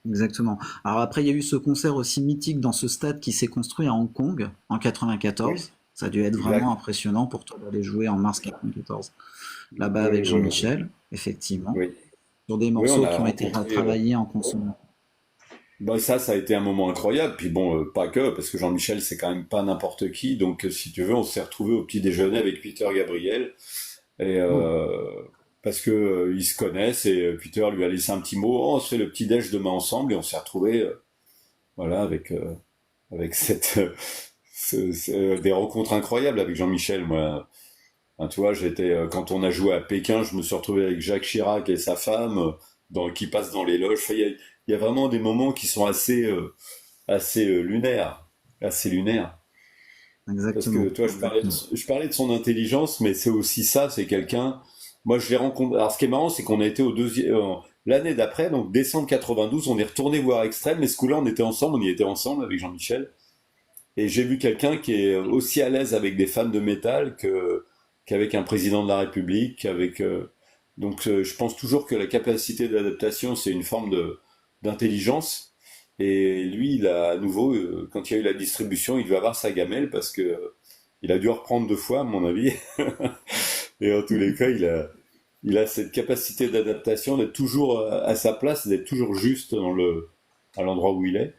Exactement. Alors après, il y a eu ce concert aussi mythique dans ce stade qui s'est construit à Hong Kong en Oui, 94. Ça a dû être vraiment exact. impressionnant pour toi d'aller jouer en mars 94 là-bas Oui, avec oui, oui, Jean-Michel, effectivement, oui. sur des Oui, on morceaux a qui ont été rencontré. retravaillés en consonance. Bah ça a été un moment incroyable. Puis bon, pas que, parce que Jean-Michel, c'est quand même pas n'importe qui. Donc, si tu veux, on s'est retrouvé au petit déjeuner avec Peter Gabriel. Et Oh, parce que ils se connaissent et Peter lui a laissé un petit mot. Oh, on se fait le petit déj demain ensemble et on s'est retrouvé, voilà, avec des rencontres incroyables avec Jean-Michel. Moi, hein, tu vois, quand on a joué à Pékin, je me suis retrouvé avec Jacques Chirac et sa femme, qui passent dans les loges. Enfin, il y a vraiment des moments qui sont assez lunaires, assez lunaires. Parce que exactement, toi, exactement. je parlais de son intelligence, mais c'est aussi ça, c'est quelqu'un. Moi, je l'ai rencontré. Alors, ce qui est marrant, c'est qu'on a été l'année d'après, donc décembre 92, on est retourné voir Extrême, mais ce coup-là, on était ensemble, on y était ensemble avec Jean-Michel. Et j'ai vu quelqu'un qui est aussi à l'aise avec des fans de métal qu'avec un président de la République, je pense toujours que la capacité d'adaptation, c'est une forme d'intelligence. Et lui, il a à nouveau, quand il y a eu la distribution, il devait avoir sa gamelle parce que il a dû reprendre 2 fois, à mon avis. Et en tous les cas, il a cette capacité d'adaptation, d'être toujours à sa place, d'être toujours juste à l'endroit où il est.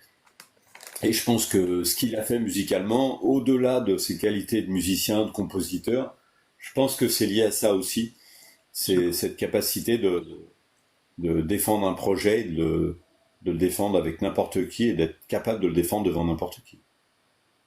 Et je pense que ce qu'il a fait musicalement, au-delà de ses qualités de musicien, de compositeur, je pense que c'est lié à ça aussi. C'est cette capacité de défendre un projet, de le défendre avec n'importe qui et d'être capable de le défendre devant n'importe qui.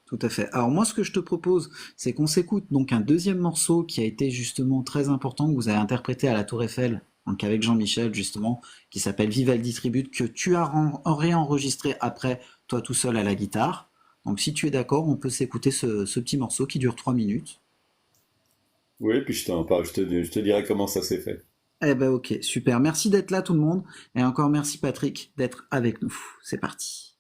Tout à fait. Alors moi, ce que je te propose, c'est qu'on s'écoute donc un deuxième morceau qui a été justement très important, que vous avez interprété à la Tour Eiffel, donc avec Jean-Michel justement, qui s'appelle Vivaldi Tribute, que tu as réenregistré après, toi tout seul à la guitare. Donc si tu es d'accord, on peut s'écouter ce petit morceau qui dure 3 minutes. Oui, puis je t'en parle, je te dirai comment ça s'est fait. Eh ben ok, super. Merci d'être là tout le monde. Et encore merci Patrick d'être avec nous. C'est parti.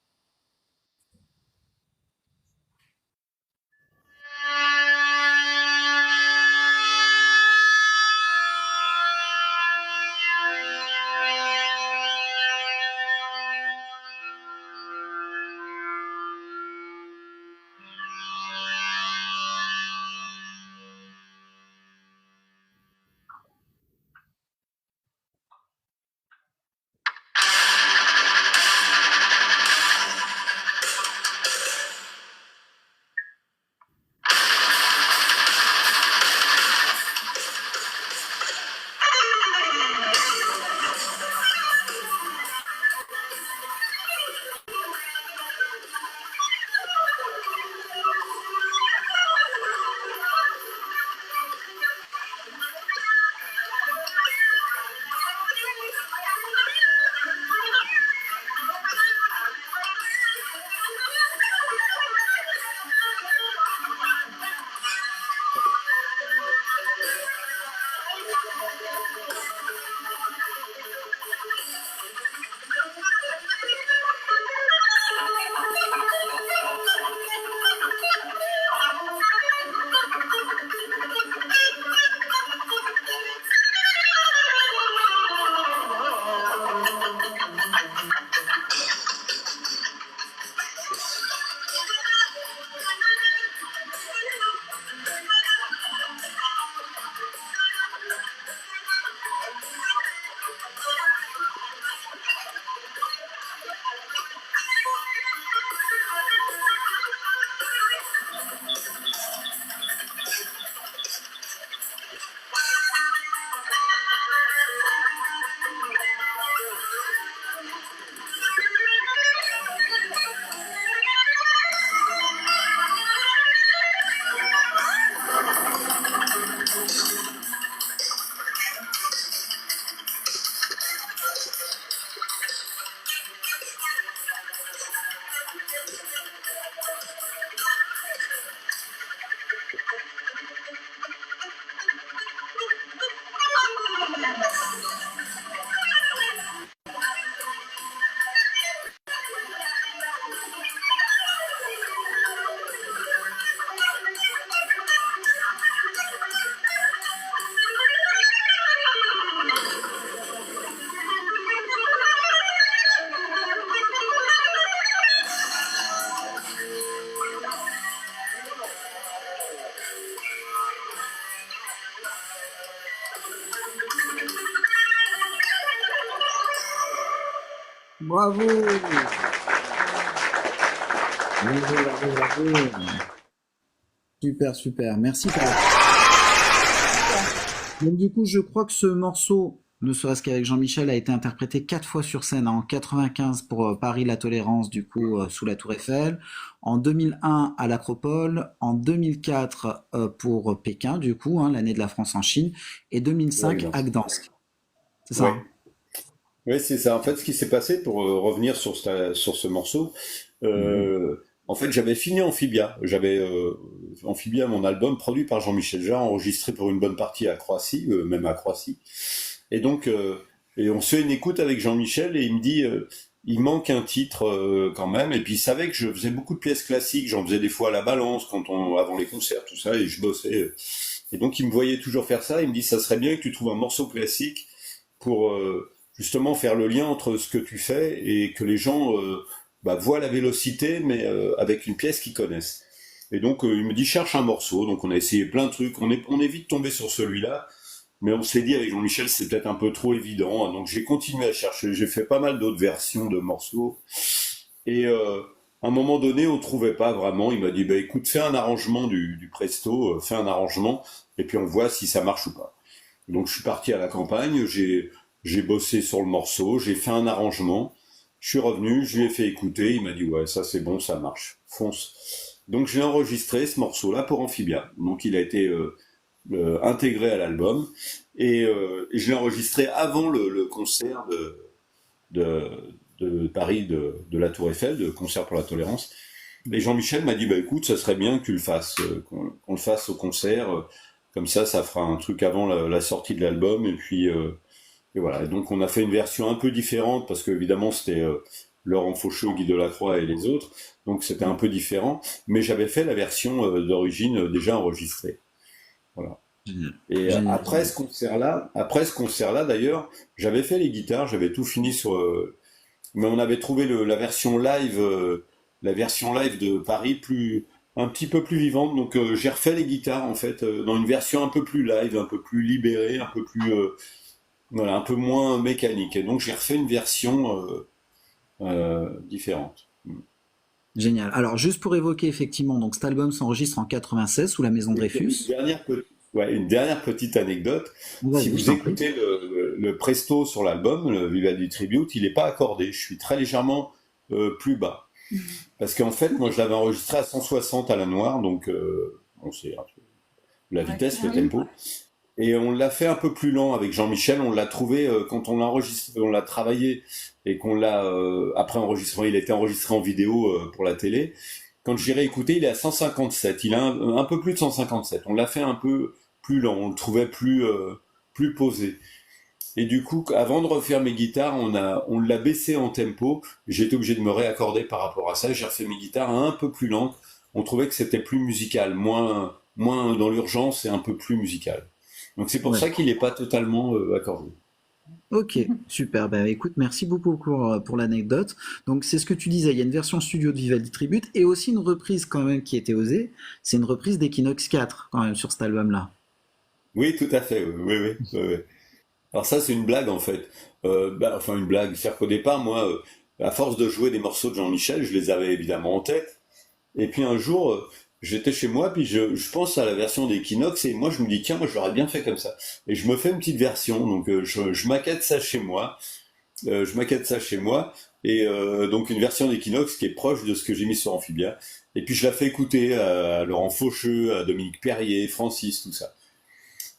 Bravo! Bravo, bravo, bravo. Super, super. Merci, Carole. Donc du coup, je crois que ce morceau, ne serait-ce qu'avec Jean-Michel, a été interprété 4 fois sur scène, en 95 pour Paris La Tolérance, du coup, sous la Tour Eiffel, en 2001 à l'Acropole, en 2004 pour Pékin, du coup, hein, l'année de la France en Chine, et Ouais, 2005 à Gdansk. Gdansk. C'est ça, Ouais. hein? Oui, c'est ça. En fait, ce qui s'est passé pour revenir sur ce morceau, en fait, j'avais fini Amphibia. J'avais Amphibia, mon album produit par Jean-Michel Jarre, enregistré pour une bonne partie à Croatie, même à Croatie. Et donc, et on se fait une écoute avec Jean-Michel et il me dit, il manque un titre quand même. Et puis il savait que je faisais beaucoup de pièces classiques. J'en faisais des fois à la balance avant les concerts, tout ça, et je bossais. Et donc il me voyait toujours faire ça. Il me dit, ça serait bien que tu trouves un morceau classique pour justement faire le lien entre ce que tu fais et que les gens voient la vélocité, mais avec une pièce qu'ils connaissent. Et donc il me dit cherche un morceau. Donc on a essayé plein de trucs. On est vite tombé sur celui-là, mais on s'est dit avec Jean-Michel c'est peut-être un peu trop évident. Donc j'ai continué à chercher. J'ai fait pas mal d'autres versions de morceaux. Et à un moment donné on trouvait pas vraiment. Il m'a dit bah écoute fais un arrangement du presto, fais un arrangement et puis on voit si ça marche ou pas. Donc je suis parti à la campagne, j'ai bossé sur le morceau, j'ai fait un arrangement, je suis revenu, je lui ai fait écouter, il m'a dit ouais ça c'est bon, ça marche, fonce. Donc j'ai enregistré ce morceau-là pour Amphibia. Donc il a été intégré à l'album et je l'ai enregistré avant le concert de, de Paris de la Tour Eiffel, de Concert pour la Tolérance. Et Jean-Michel m'a dit bah écoute ça serait bien que tu le fasses, qu'on le fasse au concert. Comme ça fera un truc avant la sortie de l'album. Et puis, et voilà. Et donc, on a fait une version un peu différente parce que, évidemment, c'était Laurent Faucheux, Guy Delacroix et les autres. Donc, c'était un peu différent. Mais j'avais fait la version d'origine déjà enregistrée. Voilà. Génial. Et Génial, génial. après ce concert-là, d'ailleurs, j'avais fait les guitares, j'avais tout fini sur. Mais on avait trouvé la version live de Paris un petit peu plus vivante. Donc j'ai refait les guitares en fait dans une version un peu plus live, un peu plus libérée, un peu plus voilà, un peu moins mécanique. Et donc j'ai refait une version différente. Génial. Alors, juste pour évoquer, effectivement, donc cet album s'enregistre en 96 sous la Maison Et Dreyfus. une dernière petite anecdote. Si Vas-y, je vous t'en prie. écoutez le presto sur l'album, le Vivaldi Tribute, il n'est pas accordé. Je suis très légèrement plus bas. Parce qu'en fait, moi, je l'avais enregistré à 160 à la noire, donc on sait la vitesse, le tempo. Et on l'a fait un peu plus lent avec Jean-Michel. On l'a trouvé quand on l'a enregistré, on l'a travaillé et qu'on l'a après enregistrement, il a été enregistré en vidéo pour la télé. Quand j'irai écouter, il est à 157. Il a un peu plus de 157. On l'a fait un peu plus lent. On le trouvait plus posé. Et du coup, avant de refaire mes guitares, on l'a baissé en tempo. J'ai été obligé de me réaccorder par rapport à ça. J'ai refait mes guitares un peu plus lentes. On trouvait que c'était plus musical, moins dans l'urgence et un peu plus musical. Donc c'est pour Ouais. ça qu'il n'est pas totalement accordé. Ok, super. Bah, écoute, merci beaucoup pour l'anecdote. Donc, c'est ce que tu disais, il y a une version studio de Vivaldi Tribute et aussi une reprise quand même qui était osée. C'est une reprise d'Equinox 4 quand même sur cet album-là. Oui, tout à fait. Oui, oui, oui, oui, oui. Alors ça, c'est une blague en fait. Enfin une blague. C'est-à-dire qu'au départ, moi, à force de jouer des morceaux de Jean-Michel, je les avais évidemment en tête. Et puis un jour, j'étais chez moi, puis je pense à la version d'Equinox, et moi je me dis, tiens, moi je l'aurais bien fait comme ça. Et je me fais une petite version, donc je maquette ça chez moi, et donc une version d'Equinox qui est proche de ce que j'ai mis sur Amphibia. Et puis je la fais écouter à Laurent Faucheux, à Dominique Perrier, Francis, tout ça.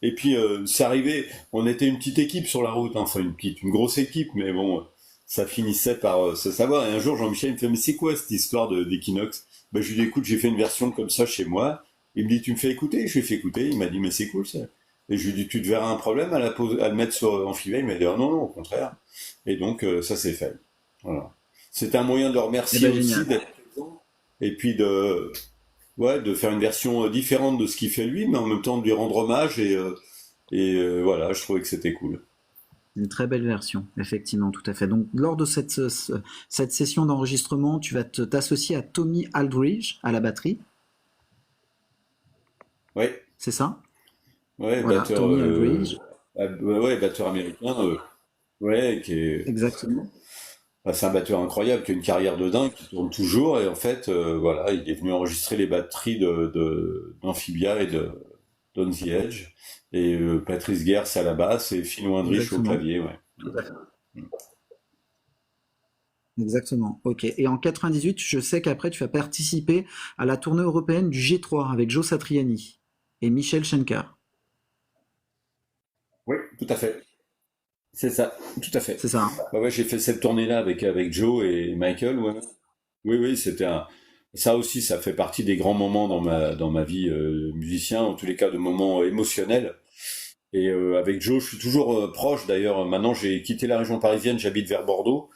Et puis c'est arrivé, on était une petite équipe sur la route, hein, enfin une grosse équipe, mais bon, ça finissait par se savoir. Et un jour, Jean-Michel me fait, mais c'est quoi cette histoire d'Equinox? Ben, je lui dis, écoute, j'ai fait une version comme ça chez moi. Il me dit, tu me fais écouter? Je lui ai fait écouter. Il m'a dit, mais c'est cool ça. Et je lui ai dit, tu te verras un problème à le mettre sur Amphibia? Il m'a dit, oh, non, non, au contraire. Et donc, ça s'est fait. Voilà. C'était un moyen de le Eh remercier ben aussi génial. d'être présent. Et puis de faire une version différente de ce qu'il fait lui, mais en même temps de lui rendre hommage. Voilà, je trouvais que c'était cool. Une très belle version, effectivement, tout à fait. Donc, lors de cette session d'enregistrement, tu vas t'associer à Tommy Aldridge à la batterie, Ouais, c'est ça? ouais, Voilà, Tommy Aldridge, ouais, batteur américain, ouais, qui est exactement. c'est un batteur incroyable qui a une carrière de dingue, qui tourne toujours, et en fait, voilà, il est venu enregistrer les batteries d'Amphibia et de d'On the Edge, et Patrice Guers à la basse et Phil Windrich au Exactement. clavier, ouais. Tout à fait. Exactement. Ok. Et en 98, je sais qu'après, tu vas participer à la tournée européenne du G3 avec Joe Satriani et Michel Schenker. Oui, tout à fait. C'est ça, tout à fait. C'est ça, hein? Ouais, j'ai fait cette tournée-là avec Joe et Michael, ouais. Oui, oui, ça aussi, ça fait partie des grands moments dans ma vie musicien, en tous les cas de moments émotionnels. Et avec Joe, je suis toujours proche. D'ailleurs, maintenant, j'ai quitté la région parisienne, j'habite vers Bordeaux.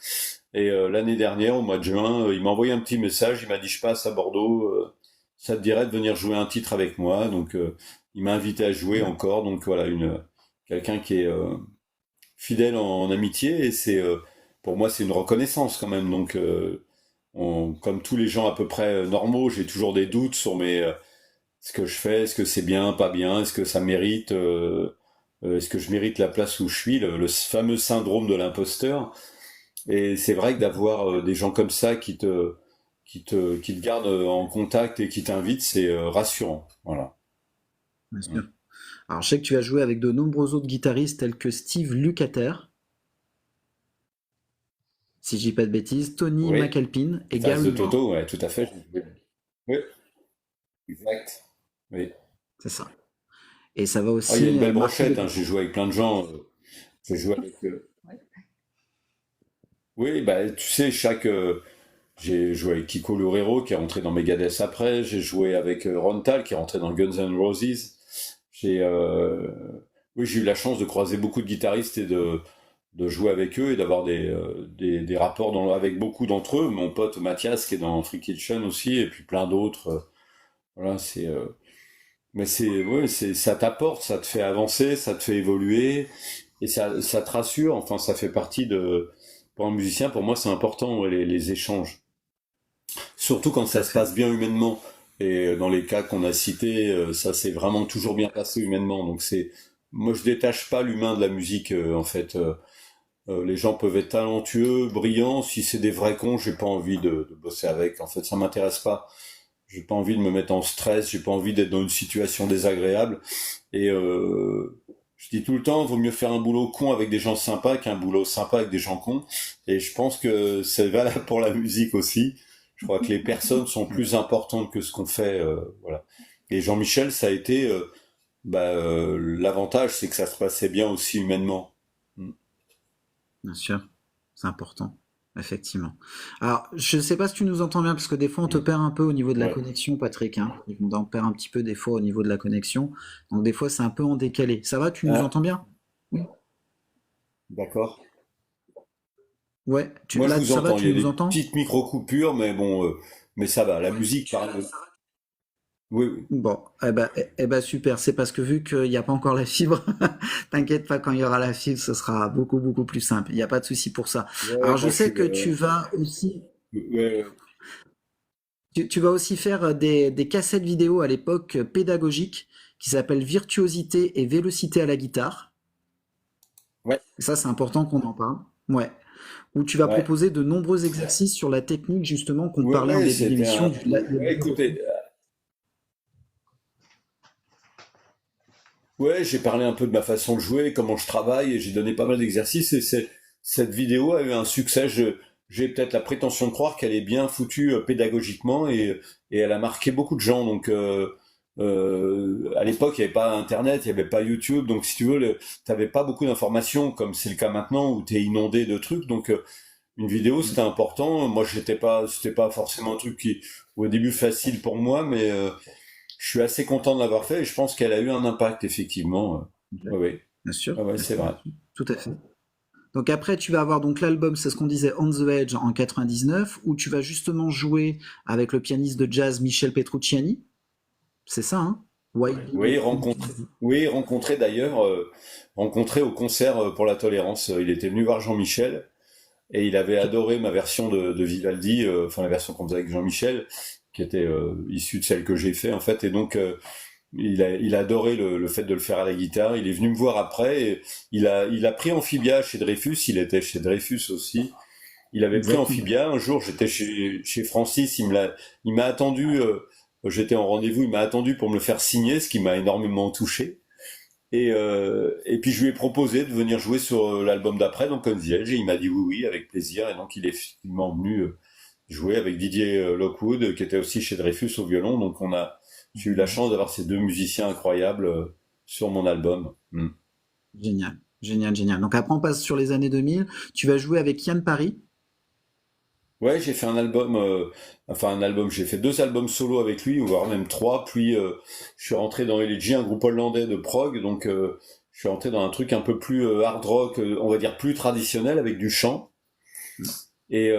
Et l'année dernière, au mois de juin, il m'a envoyé un petit message. Il m'a dit, je passe à Bordeaux. Ça te dirait de venir jouer un titre avec moi. Donc, il m'a invité à jouer encore. Donc voilà, quelqu'un qui est fidèle en amitié. Et pour moi, c'est une reconnaissance quand même. Donc, comme tous les gens à peu près normaux, j'ai toujours des doutes sur ce que je fais. Est-ce que c'est bien, pas bien? Est-ce que ça mérite? Est-ce que je mérite la place où je suis? Le fameux syndrome de l'imposteur. Et c'est vrai que d'avoir des gens comme ça qui te gardent en contact et qui t'invitent, c'est rassurant. Voilà. Bien Mm. sûr. Alors, je sais que tu as joué avec de nombreux autres guitaristes tels que Steve Lukather, si je dis pas de bêtises, Tony Oui, McAlpin et Face de Gary Moore. Toto, ouais, tout à fait. Oui, exact. Oui. C'est ça. Et ça va Oh, il y a une aussi belle marquer brochette, des... hein. J'ai joué avec plein de gens. J'ai joué avec. Oui, bah tu sais, j'ai joué avec Kiko Loureiro qui est rentré dans Megadeth après. J'ai joué avec Ron Tal qui est rentré dans Guns N' Roses. J'ai oui, j'ai eu la chance de croiser beaucoup de guitaristes et de jouer avec eux et d'avoir des rapports avec beaucoup d'entre eux. Mon pote Mathias qui est dans Free Kitchen aussi et puis plein d'autres. Voilà, mais ouais, ça t'apporte, ça te fait avancer, ça te fait évoluer et ça te rassure. Enfin, ça fait partie pour un musicien, pour moi, c'est important, ouais, les échanges. Surtout quand Tout ça à se fait. passe bien humainement. Et dans les cas qu'on a cités, ça s'est vraiment toujours bien passé humainement. Donc moi je détache pas l'humain de la musique. En fait, les gens peuvent être talentueux, brillants. Si c'est des vrais cons, j'ai pas envie de bosser avec. En fait, ça m'intéresse pas. J'ai pas envie de me mettre en stress. J'ai pas envie d'être dans une situation désagréable. Et je dis tout le temps, vaut mieux faire un boulot con avec des gens sympas qu'un boulot sympa avec des gens cons. Et je pense que c'est valable pour la musique aussi. Je crois que les personnes sont plus importantes que ce qu'on fait, voilà. Et Jean-Michel, ça a été, l'avantage, c'est que ça se passait bien aussi humainement. Mm. Bien sûr, c'est important, effectivement. Alors, je ne sais pas si tu nous entends bien, parce que des fois on te Mm. perd un peu au niveau de la Ouais, connexion, Patrick, hein. On en perd un petit peu des fois au niveau de la connexion. Donc des fois c'est un peu en décalé. Ça va, tu nous ah, entends bien? Oui. d'accord. Ouais, Moi, je là vous ça va, entends. Il tu y a nous des entends? petites micro-coupures, mais bon, mais ça va. La musique, pareil. Oui, oui. Bon, eh ben super, c'est parce que vu qu'il n'y a pas encore la fibre, t'inquiète pas, quand il y aura la fibre, ce sera beaucoup, beaucoup plus simple. Il n'y a pas de souci pour ça. Ouais, Alors je moi, je sais suis, que tu vas aussi, ouais, tu vas aussi faire des cassettes vidéo à l'époque pédagogiques qui s'appellent Virtuosité et Vélocité à la guitare. ouais, Et ça, c'est important qu'on en parle. Ouais. Où tu vas ouais. proposer de nombreux exercices sur la technique, justement, qu'on Ouais, parlait en ouais, début c'était d'émission, un. du Ouais, écoutez, ouais, j'ai parlé un peu de ma façon de jouer, comment je travaille, et j'ai donné pas mal d'exercices, et cette vidéo a eu un succès. J'ai peut-être la prétention de croire qu'elle est bien foutue pédagogiquement, et elle a marqué beaucoup de gens. Donc, à l'époque, il n'y avait pas Internet, il n'y avait pas YouTube, donc si tu veux, t'avais pas beaucoup d'informations, comme c'est le cas maintenant, où tu es inondé de trucs. Donc, une vidéo, c'était important. Moi, c'était pas forcément un truc au début facile pour moi, mais je suis assez content de l'avoir fait et je pense qu'elle a eu un impact, effectivement. Oui, oui. bien sûr, Ah ouais, bien c'est sûr, vrai. tout à fait. Donc après, tu vas avoir donc l'album, c'est ce qu'on disait, On the Edge en 99, où tu vas justement jouer avec le pianiste de jazz Michel Petrucciani. C'est ça, hein? Oui, rencontré d'ailleurs, rencontré au concert pour la tolérance. Il était venu voir Jean-Michel et il avait adoré ma version de Vivaldi, enfin la version qu'on faisait avec Jean-Michel, qui était issue de celle que j'ai fait en fait. Et donc, il a adoré le fait de le faire à la guitare. Il est venu me voir après et il a pris Amphibia chez Dreyfus. Il était chez Dreyfus aussi. Il avait pris Exactement. Amphibia. Un jour, j'étais chez Francis, il m'a attendu, j'étais en rendez-vous, il m'a attendu pour me le faire signer, ce qui m'a énormément touché. Et puis je lui ai proposé de venir jouer sur l'album d'après, donc On the Edge, et il m'a dit oui, oui, avec plaisir. Et donc il est effectivement venu jouer avec Didier Lockwood, qui était aussi chez Dreyfus au violon. Donc j'ai eu la chance d'avoir ces deux musiciens incroyables sur mon album. Mm. Génial, génial, génial. Donc après, on passe sur les années 2000. Tu vas jouer avec Yann Paris. Ouais, j'ai fait un album, j'ai fait deux albums solo avec lui, voire même trois. Puis je suis rentré dans Elegy, un groupe hollandais de prog, donc je suis rentré dans un truc un peu plus hard rock, on va dire plus traditionnel, avec du chant. Et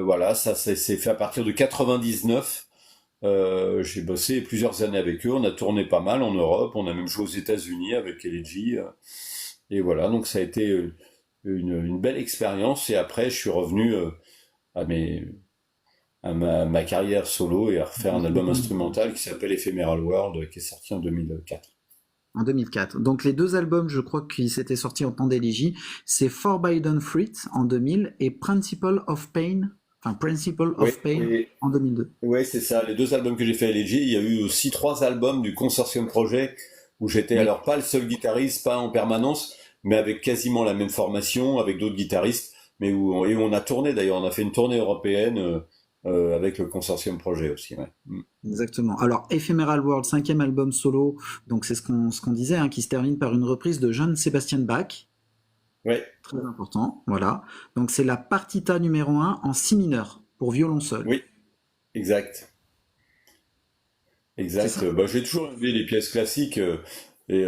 voilà, ça c'est fait à partir de 99. J'ai bossé plusieurs années avec eux, on a tourné pas mal en Europe, on a même joué aux États-Unis avec Elegy. Et voilà, donc ça a été une belle expérience. Et après, je suis revenu à mes ma carrière solo et à refaire un album instrumental qui s'appelle Ephemeral World, qui est sorti en 2004. En 2004. Donc les deux albums, je crois qu'ils s'étaient sortis en temps d'éligie, c'est Forbidden Fruit en 2000 et Principle Oui, of Pain et en 2002. ouais, c'est ça. Les deux albums que j'ai fait à LG, il y a eu aussi trois albums du Consortium Project où j'étais Oui, alors pas le seul guitariste, pas en permanence, mais avec quasiment la même formation, avec d'autres guitaristes, mais et où on a tourné d'ailleurs. On a fait une tournée européenne avec le Consortium Project aussi. Ouais. Mm. exactement. Alors Ephemeral World, cinquième album solo, donc c'est ce qu'on disait, hein, qui se termine par une reprise de Johann Sebastian Bach, Ouais, très important, voilà. Donc c'est la partita numéro un en si mineur, pour violon seul. oui, exact. C'est Exact. ça. Bah, j'ai toujours aimé les pièces classiques et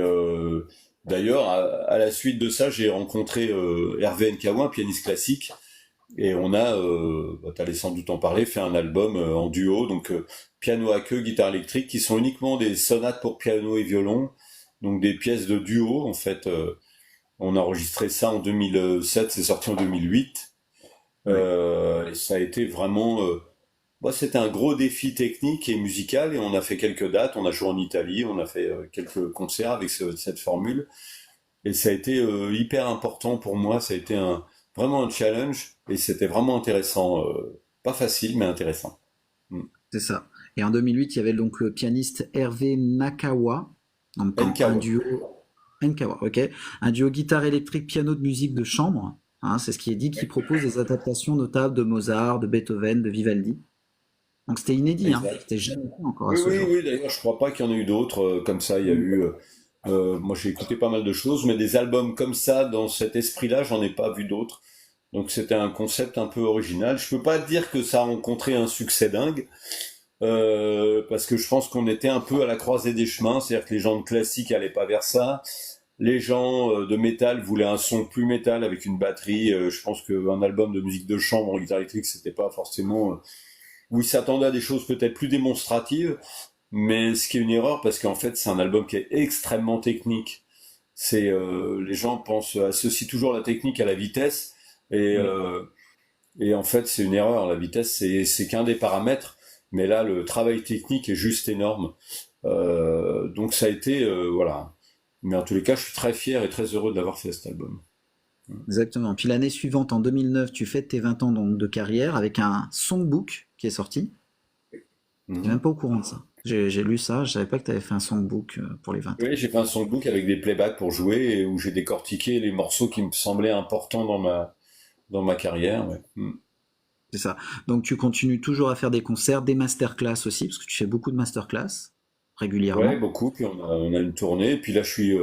d'ailleurs à la suite de ça j'ai rencontré Hervé Nkawa, un pianiste classique, et on a, bah, t'allais sans doute en parler, fait un album en duo, donc piano à queue, guitare électrique, qui sont uniquement des sonates pour piano et violon, donc des pièces de duo en fait. On a enregistré ça en 2007, c'est sorti en 2008, Ouais. et ça a été vraiment bah, c'était un gros défi technique et musical, et on a fait quelques dates, on a joué en Italie, on a fait quelques concerts avec cette formule, et ça a été hyper important pour moi, ça a été vraiment un challenge, et c'était vraiment intéressant, pas facile mais intéressant. Mm. C'est ça. Et en 2008, il y avait donc le pianiste Hervé Nakawa, donc un Nkawa. duo Nkawa, ok, un duo guitare électrique piano de musique de chambre. Hein, c'est ce qui est dit, qui propose des adaptations notables de Mozart, de Beethoven, de Vivaldi. Donc c'était inédit, hein, Exact. c'était jamais fait encore à Oui, ce oui, jour. oui, d'ailleurs je crois pas qu'il y en ait eu d'autres comme ça, il y a eu moi j'ai écouté pas mal de choses, mais des albums comme ça dans cet esprit-là j'en ai pas vu d'autres. Donc c'était un concept un peu original. Je peux pas dire que ça a rencontré un succès dingue, parce que je pense qu'on était un peu à la croisée des chemins, c'est-à-dire que les gens de classique allaient pas vers ça, les gens de métal voulaient un son plus métal avec une batterie. Je pense qu'un album de musique de chambre en guitare électrique, c'était pas forcément où ils s'attendaient à des choses peut-être plus démonstratives, mais ce qui est une erreur parce qu'en fait c'est un album qui est extrêmement technique. C'est les gens associent toujours la technique à la vitesse, et Oui, et en fait, c'est une erreur. La vitesse, c'est qu'un des paramètres. Mais là, le travail technique est juste énorme. Donc ça a été, voilà. Mais en tous les cas, je suis très fier et très heureux d'avoir fait cet album. exactement. Puis l'année suivante, en 2009, tu fêtes tes 20 ans donc, de carrière avec un songbook qui est sorti. Je n'étais même Mhm. pas au courant de ça. J'ai lu ça, je savais pas que tu avais fait un songbook pour les 20 ans. Oui, j'ai fait un songbook avec des playbacks pour jouer, et où j'ai décortiqué les morceaux qui me semblaient importants dans ma carrière. Ouais. Mhm. C'est ça. Donc tu continues toujours à faire des concerts, des masterclass aussi, parce que tu fais beaucoup de masterclass Ouais, régulièrement. beaucoup. Puis on a une tournée. Puis là, je suis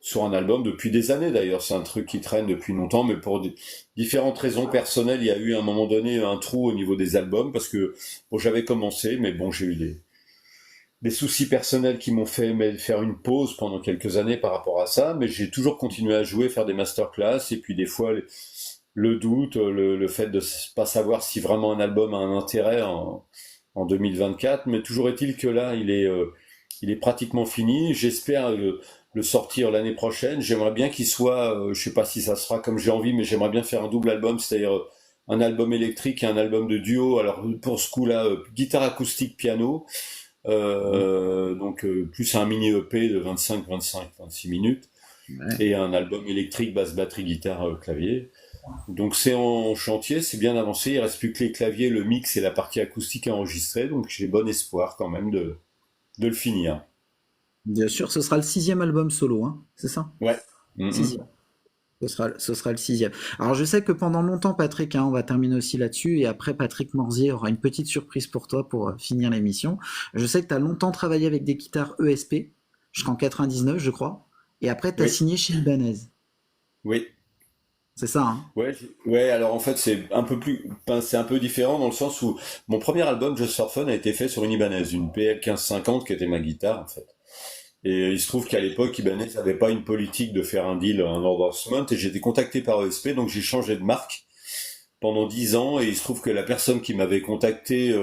sur un album depuis des années d'ailleurs. C'est un truc qui traîne depuis longtemps, mais pour différentes raisons personnelles, il y a eu à un moment donné un trou au niveau des albums, parce que bon, j'avais commencé, mais bon, j'ai eu des soucis personnels qui m'ont fait faire une pause pendant quelques années par rapport à ça. Mais j'ai toujours continué à jouer, faire des masterclass, et puis des fois le doute, le fait de pas savoir si vraiment un album a un intérêt en 2024. Mais toujours est-il que là, il est pratiquement fini. J'espère le sortir l'année prochaine. J'aimerais bien qu'il soit, je sais pas si ça sera comme j'ai envie, mais j'aimerais bien faire un double album, c'est-à-dire un album électrique et un album de duo. Alors pour ce coup-là, guitare acoustique, piano, Mhm. donc plus un mini EP de 25, 25, 26 minutes, Ouais. et un album électrique, basse, batterie, guitare, clavier. Donc c'est en chantier, c'est bien avancé. Il reste plus que les claviers, le mix et la partie acoustique à enregistrer. Donc j'ai bon espoir quand même de le finir. Bien sûr, ce sera le sixième album solo, hein, c'est ça? Ouais. Mhm. Sixième. Ce sera le sixième. Alors je sais que pendant longtemps, Patrick, hein, on va terminer aussi là-dessus, et après Patrick Morzier aura une petite surprise pour toi pour finir l'émission. Je sais que tu as longtemps travaillé avec des guitares ESP, jusqu'en 99 je crois, et après tu as Oui, signé chez Ibanez. oui. C'est ça, hein? Ouais, ouais, alors en fait c'est un peu plus, enfin, c'est un peu différent dans le sens où mon premier album Just for Fun a été fait sur une Ibanez, une PL 1550 qui était ma guitare en fait. Et il se trouve qu'à l'époque Ibanez n'avait pas une politique de faire un deal, un endorsement, et j'ai été contacté par ESP, donc j'ai changé de marque pendant 10 ans, et il se trouve que la personne qui m'avait contacté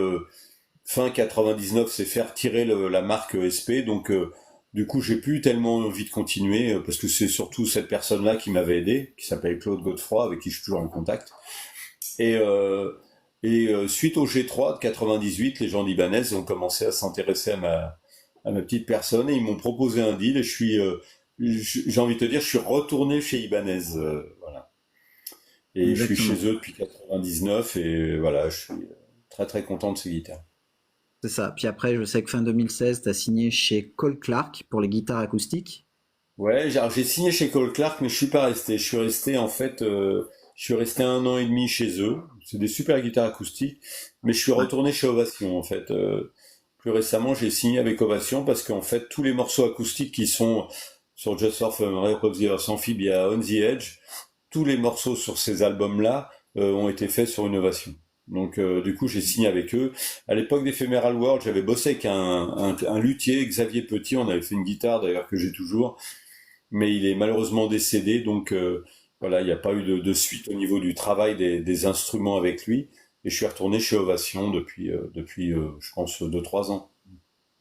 fin 99 s'est fait retirer la marque ESP, donc du coup j'ai plus tellement envie de continuer parce que c'est surtout cette personne-là qui m'avait aidé, qui s'appelle Claude Godefroy, avec qui je suis toujours en contact. Et, suite au G3 de 98, les gens d'Ibanez ont commencé à s'intéresser à ma petite personne et ils m'ont proposé un deal et j'ai envie de te dire, je suis retourné chez Ibanez, voilà. Et je suis Exactement. chez eux depuis 99 et voilà, je suis très très content de ces guitares. C'est ça. Puis après, je sais que fin 2016, tu as signé chez Cole Clark pour les guitares acoustiques. Ouais, j'ai signé chez Cole Clark, mais je suis pas resté. Je suis resté en fait, je suis resté 1 an et demi chez eux. C'est des super guitares acoustiques, mais je suis Ouais. retourné chez Ovation en fait. Plus récemment, j'ai signé avec Ovation parce qu'en fait, tous les morceaux acoustiques qui sont sur Just for Fun, Rape of the Earth, Amphibia, On the Edge, tous les morceaux sur ces albums-là ont été faits sur une Ovation. Donc du coup, j'ai signé avec eux. À l'époque d'Ephemeral World, j'avais bossé avec un luthier, Xavier Petit. On avait fait une guitare d'ailleurs que j'ai toujours, mais il est malheureusement décédé, donc voilà, il n'y a pas eu de suite au niveau du travail des instruments avec lui. Et je suis retourné chez Ovation depuis je pense, 2 3 ans.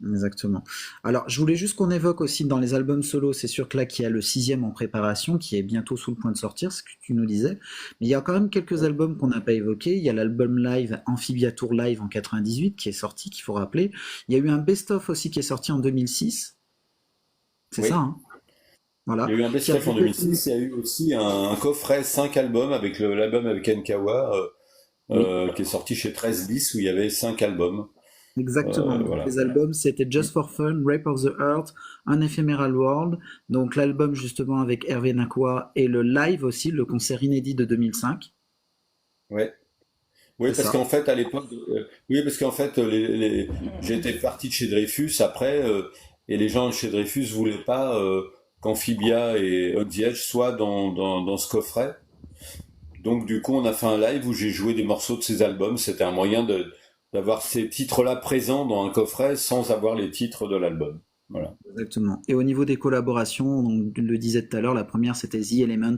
Exactement. Alors, je voulais juste qu'on évoque aussi dans les albums solo, c'est sûr que là, qu'il y a le sixième en préparation, qui est bientôt sous le point de sortir, ce que tu nous disais. Mais il y a quand même quelques albums qu'on n'a pas évoqués. Il y a l'album live Amphibia Tour Live en 98 qui est sorti, qu'il faut rappeler. Il y a eu un best-of aussi qui est sorti en 2006. C'est ça, Oui. hein? Voilà. Il y a eu un Qui a best-of en beaucoup été... 2006, il y a eu aussi un coffret 5 albums avec l'album avec Nkawa Oui, qui est sorti chez 1310 où il y avait 5 albums. exactement. Donc, Voilà. les albums, c'était Just for Fun, Rape of the Earth, Un Ephemeral World. Donc, l'album justement avec Hervé Nakwa et le live aussi, le concert inédit de 2005. Ouais. Oui, C'est parce ça. qu'en fait, à l'époque, oui, parce qu'en fait, j'étais parti de chez Dreyfus après, et les gens de chez Dreyfus voulaient pas qu'Amphibia et On the Edge soient dans ce coffret. Donc, du coup, on a fait un live où j'ai joué des morceaux de ces albums. C'était un moyen d'avoir ces titres-là présents dans un coffret sans avoir les titres de l'album. Voilà. Exactement. Et au niveau des collaborations, donc, je le disais tout à l'heure, la première c'était The Element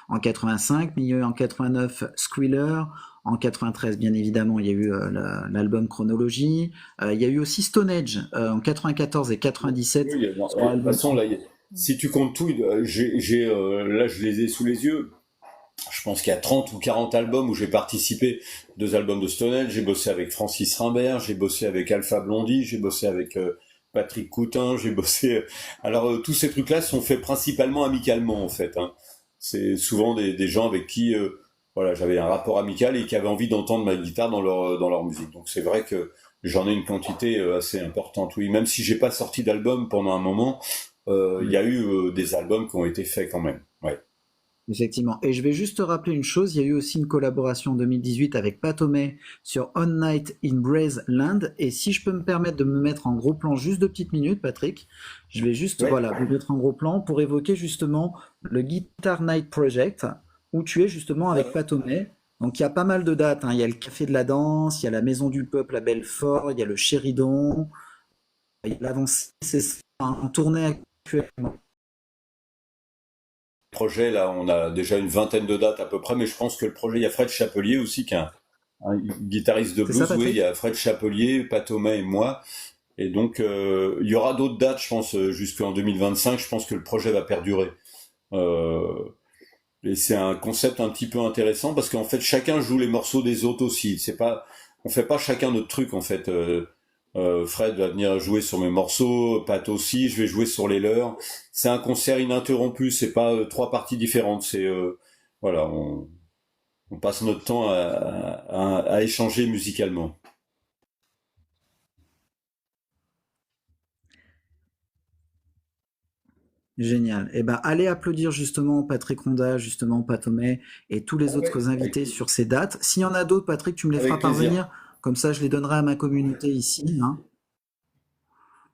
en 85, mais il y a eu en 89 Squealer, en 93 bien évidemment il y a eu l'album Chronologie, il y a eu aussi Stone Age en 94 et 97 Oui, sur de toute l'album. façon, là, si tu comptes tout, là, je les ai sous les yeux. Je pense qu'il y a 30 ou 40 albums où j'ai participé. 2 albums de Stonehenge, j'ai bossé avec Francis Rimbert, j'ai bossé avec Alpha Blondy, j'ai bossé avec Patrick Coutin, j'ai bossé... Alors, tous ces trucs-là sont faits principalement amicalement, en fait, hein. C'est souvent des gens avec qui voilà, j'avais un rapport amical et qui avaient envie d'entendre ma guitare dans leur musique. Donc c'est vrai que j'en ai une quantité assez importante, oui. Même si j'ai pas sorti d'album pendant un moment, il y a eu des albums qui ont été faits quand même. Ouais. Effectivement. Et je vais juste te rappeler une chose, il y a eu aussi une collaboration en 2018 avec Pat O'May sur On Night in Braze Land. Et si je peux me permettre de me mettre en gros plan juste 2 petites minutes, Patrick, je vais juste Ouais. voilà, me mettre en gros plan pour évoquer justement le Guitar Night Project, où tu es justement avec Pat O'May. Donc il y a pas mal de dates, hein. Il y a le Café de la Danse, il y a la Maison du Peuple à Belfort, il y a le Chéridon, il y a l'Avancée, c'est ça, en tournée actuellement. Projet, là, on a déjà une vingtaine de dates à peu près, mais je pense que le projet, il y a Fred Chapelier aussi, qui est un guitariste de C'est ça, blues. Oui, il y Patrick? a Fred Chapelier, Pat Thomas et moi. Et donc, il y aura d'autres dates, je pense, jusqu'en 2025. Je pense que le projet va perdurer. Euh, et c'est un concept un petit peu intéressant parce qu'en fait, chacun joue les morceaux des autres aussi. C'est pas, on fait pas chacun notre truc, en fait. Fred va venir jouer sur mes morceaux, Pat aussi, je vais jouer sur les leurs. C'est un concert ininterrompu, c'est pas 3 parties différentes. C'est voilà, on passe notre temps à échanger musicalement. Génial. Eh ben, allez applaudir justement Patrick Ronda, justement Patomet et tous les Ah ouais, autres invités sur ces dates. S'il y en a d'autres, Patrick, tu me les feras avec plaisir. parvenir. Comme ça, je les donnerai à ma communauté ici, hein,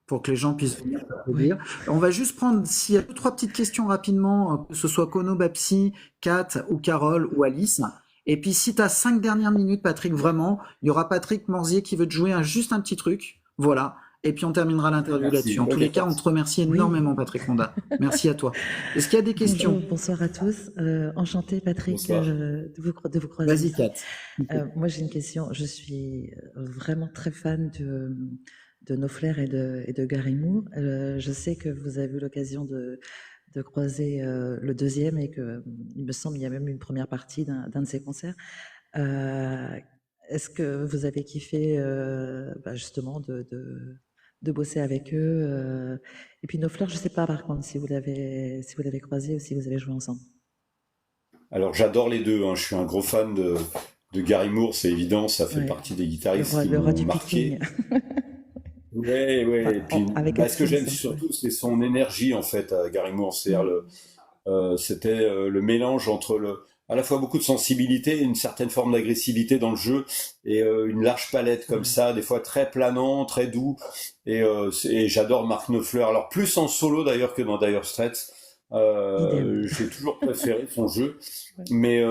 pour que les gens puissent venir Oui. applaudir. On va juste prendre, s'il y a deux, trois petites questions rapidement, que ce soit Kono, Bapsi, Kat ou Carole ou Alice. Et puis, si tu as 5 dernières minutes, Patrick, vraiment, il y aura Patrick Morzier qui veut te jouer juste un petit truc. Voilà. Et puis, on terminera l'interview Merci. là-dessus. En tous Ok, les cas, on te remercie Oui. énormément, Patrick Ronda. Merci à toi. Est-ce qu'il y a des questions? Bonsoir à tous. Enchanté, Patrick, Bonsoir. de vous croiser Vas-y, ici. Kat. Moi, j'ai une question. Je suis vraiment très fan de No Flair et de Gary Moore. Je sais que vous avez eu l'occasion de croiser le deuxième et que, il me semble, il y a même une première partie d'un de ses concerts. Est-ce que vous avez kiffé justement de bosser avec eux et puis No Flair, je ne sais pas par contre si vous l'avez croisé ou si vous avez joué ensemble. Alors j'adore les deux, hein. Je suis un gros fan de Gary Moore, c'est évident, ça fait Ouais. partie des guitaristes qui Le roi m'ont du marqué. picking. Ouais, ouais. Et puis, Avec ce que Atkins, j'aime surtout, c'est son énergie en fait, à Gary Moore. C'est-à-dire c'était le mélange entre à la fois beaucoup de sensibilité, une certaine forme d'agressivité dans le jeu et une large palette comme ça, des fois très planant, très doux. Et j'adore Mark Knopfler. Alors plus en solo d'ailleurs que dans Dire Straits. Idem. J'ai toujours préféré son jeu, Ouais. mais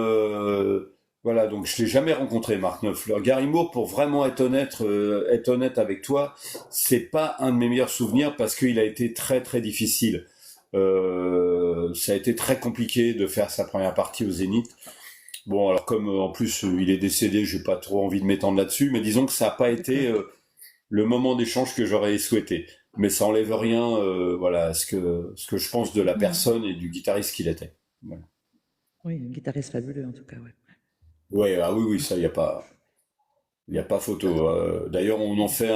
voilà. Donc je l'ai jamais rencontré, Mark Knopfler. Gary Moore, pour vraiment être honnête avec toi, c'est pas un de mes meilleurs souvenirs parce qu'il a été très très difficile. Ça a été très compliqué de faire sa première partie au Zénith. Bon, alors comme en plus il est décédé, j'ai pas trop envie de m'étendre là-dessus, mais disons que ça n'a pas été le moment d'échange que j'aurais souhaité. Mais ça enlève rien, voilà, à ce que je pense de la personne et du guitariste qu'il était. Voilà. Oui, un guitariste fabuleux en tout cas, ouais. Ouais, ah oui, ça, il y a pas photo. D'ailleurs, on en fait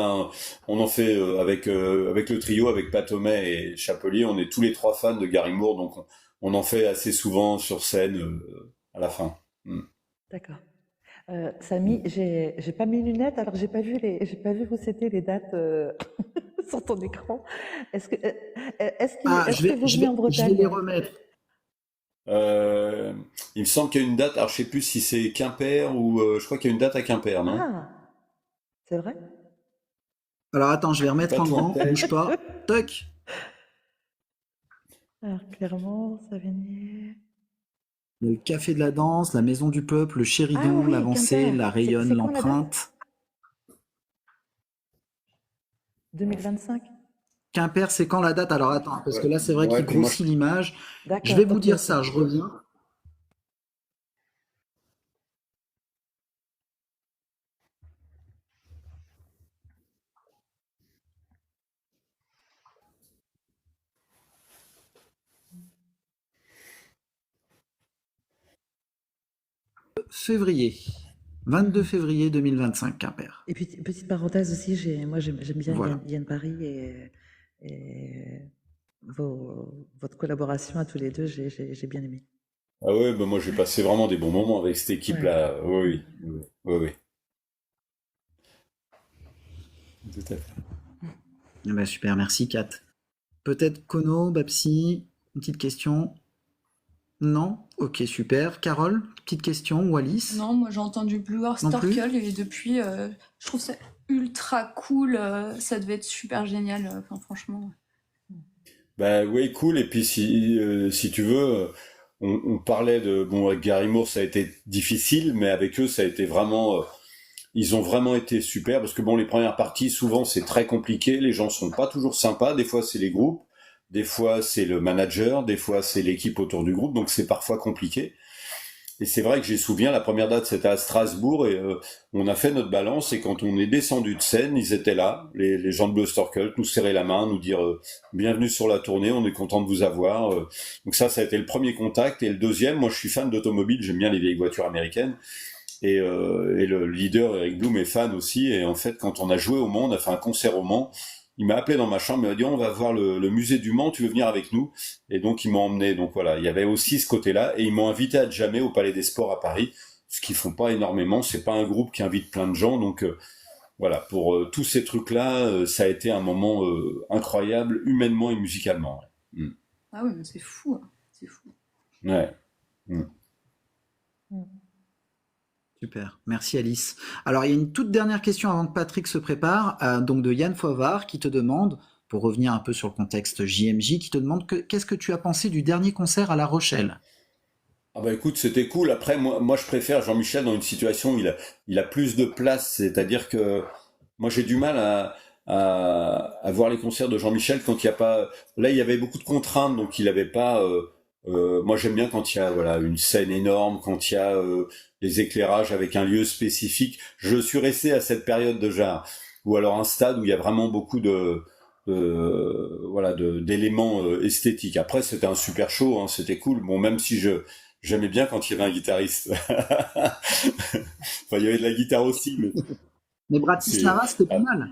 avec le trio, avec Patomet et Chapelier, on est tous les trois fans de Gary Moore, donc on en fait assez souvent sur scène à la fin. D'accord. Samy, j'ai pas mes lunettes, alors j'ai pas vu où c'était les dates sur ton écran. Est-ce que vous Je venez en vais Bretagne? les remettre. Il me semble qu'il y a une date, alors je sais plus si c'est Quimper ou je crois qu'il y a une date à Quimper, non? Ah, c'est vrai? Alors attends, je vais remettre Pas en tout en grand, tête. bouge pas. Toc. Alors Clermont, Savigny. Le Café de la Danse, la Maison du Peuple, le Chéridon, Ah oui, l'Avancée, Quimper. la Rayonne, C'est quand la date? l'Empreinte. 2025? Quimper, c'est quand la date? Alors attends, parce que là c'est vrai Ouais, qu'il puis moi, grossit l'image. Je D'accord, vais vous ok, dire ok. ça, je reviens. Février. 22 février 2025, Quimper. Et puis, petite parenthèse aussi, moi j'aime bien Voilà. Yann Paris et votre collaboration à tous les deux, j'ai bien aimé. ah ouais, bah moi j'ai passé vraiment des bons moments avec cette équipe-là. Oui, oui, oui, oui. Tout à fait. Eh ben, super, merci Kat. Peut-être Kono, Bapsi, une petite question? Non? Ok, super. Carole, petite question ou Alice? Non, moi j'ai entendu Blue Earth Non plus? Snorkel et depuis, je trouve ça ultra cool. Ça devait être super génial. Enfin, franchement. Bah oui, cool. Et puis si tu veux, on parlait avec Gary Moore, ça a été difficile, mais avec eux, ça a été vraiment, ils ont vraiment été super parce que bon, les premières parties, souvent c'est très compliqué, les gens sont pas toujours sympas. Des fois c'est les groupes, des fois c'est le manager, des fois c'est l'équipe autour du groupe, donc c'est parfois compliqué. Et c'est vrai que j'ai souviens, la première date c'était à Strasbourg et on a fait notre balance et quand on est descendu de scène, ils étaient là, les gens de Blue Storkel, nous serrer la main, nous dire bienvenue sur la tournée, on est content de vous avoir. Donc ça a été le premier contact. Et le deuxième, moi je suis fan d'automobile, j'aime bien les vieilles voitures américaines. Et le leader Eric Bloom est fan aussi. Et en fait, quand on a joué au Mans, on a fait un concert au Mans. Il m'a appelé dans ma chambre, il m'a dit on va voir le musée du Mans, tu veux venir avec nous? Et donc ils m'ont emmené. Donc voilà, il y avait aussi ce côté-là. Et ils m'ont invité à jammer au Palais des Sports à Paris. ce qu'ils font pas énormément. C'est pas un groupe qui invite plein de gens, donc voilà, pour tous ces trucs-là, ça a été un moment incroyable, humainement et musicalement. Ouais. Ah oui, mais c'est fou, hein. C'est fou. Ouais. Mm. Super, merci Alice. Alors il y a une toute dernière question avant que Patrick se prépare, donc de Yann Foivard qui te demande, pour revenir un peu sur le contexte JMJ, qui te demande qu'est-ce que tu as pensé du dernier concert à La Rochelle? Ah bah écoute, c'était cool. Après, moi je préfère Jean-Michel dans une situation où il a plus de place. C'est-à-dire que moi j'ai du mal à voir les concerts de Jean-Michel quand il n'y a pas. Là, il y avait beaucoup de contraintes, donc il n'avait pas. Moi j'aime bien quand il y a voilà une scène énorme, quand il y a les éclairages avec un lieu spécifique. Je suis resté à cette période de genre, ou alors un stade où il y a vraiment beaucoup voilà d'éléments esthétiques. Après, c'était un super show, hein, c'était cool. Bon, même si j'aimais bien quand il y avait un guitariste. Enfin, il y avait de la guitare aussi, mais Mais c'est Bratislava, c'était pas mal.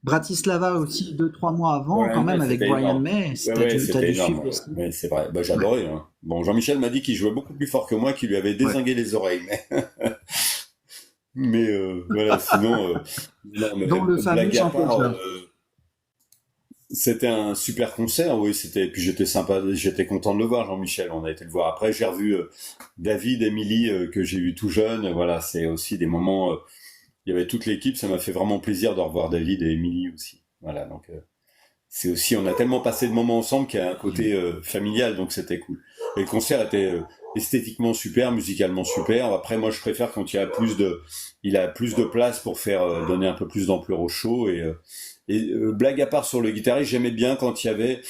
Bratislava aussi, 2-3 mois avant, quand ouais, même, mais avec c'était Brian énorme. May, Ouais, t'as ouais, t'as c'était dû énorme. suivre Ouais, aussi. ouais, c'est vrai. Bah, Ouais, j'adorais. Hein. Bon, Jean-Michel m'a dit qu'il jouait beaucoup plus fort que moi, qu'il lui avait ouais. dézingué les oreilles. Mais voilà, sinon, non, mais Dont le fameux blague à part, Jean-Paul. c'était un super concert. Oui, c'était. Puis j'étais sympa, j'étais content de le voir, Jean-Michel. On a été le voir. Après, j'ai revu David, Émilie, que j'ai eu tout jeune. Voilà, c'est aussi des moments. Il y avait toute l'équipe. Ça m'a fait vraiment plaisir de revoir David et Émilie aussi. Voilà, donc. C'est aussi, on a tellement passé de moments ensemble qu'il y a un côté familial, donc c'était cool. Et le concert était esthétiquement super, musicalement super. Après, moi, je préfère quand il a plus de place pour faire donner un peu plus d'ampleur au show. Blague à part sur le guitariste, j'aimais bien quand il y avait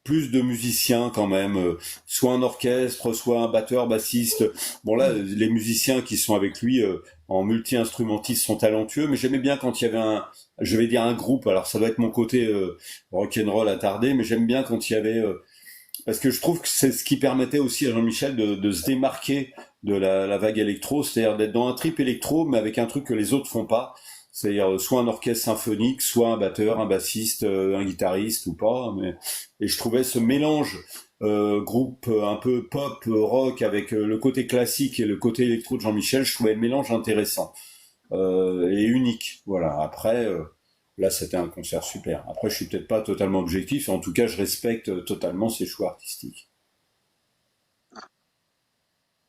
plus de musiciens quand même, soit un orchestre, soit un batteur, bassiste. Bon là, les musiciens qui sont avec lui en multi-instrumentiste sont talentueux, mais j'aimais bien quand il y avait je vais dire un groupe. Alors ça doit être mon côté rock'n'roll attardé, mais j'aime bien quand il y avait parce que je trouve que c'est ce qui permettait aussi à Jean-Michel de se démarquer de la vague électro, c'est-à-dire d'être dans un trip électro, mais avec un truc que les autres font pas. C'est-à-dire soit un orchestre symphonique, soit un batteur, un bassiste, un guitariste ou pas. Et je trouvais ce mélange groupe un peu pop, rock, avec le côté classique et le côté électro de Jean-Michel, je trouvais le mélange intéressant et unique. Voilà. Après, là, c'était un concert super. Après, je suis peut-être pas totalement objectif, en tout cas, je respecte totalement ses choix artistiques.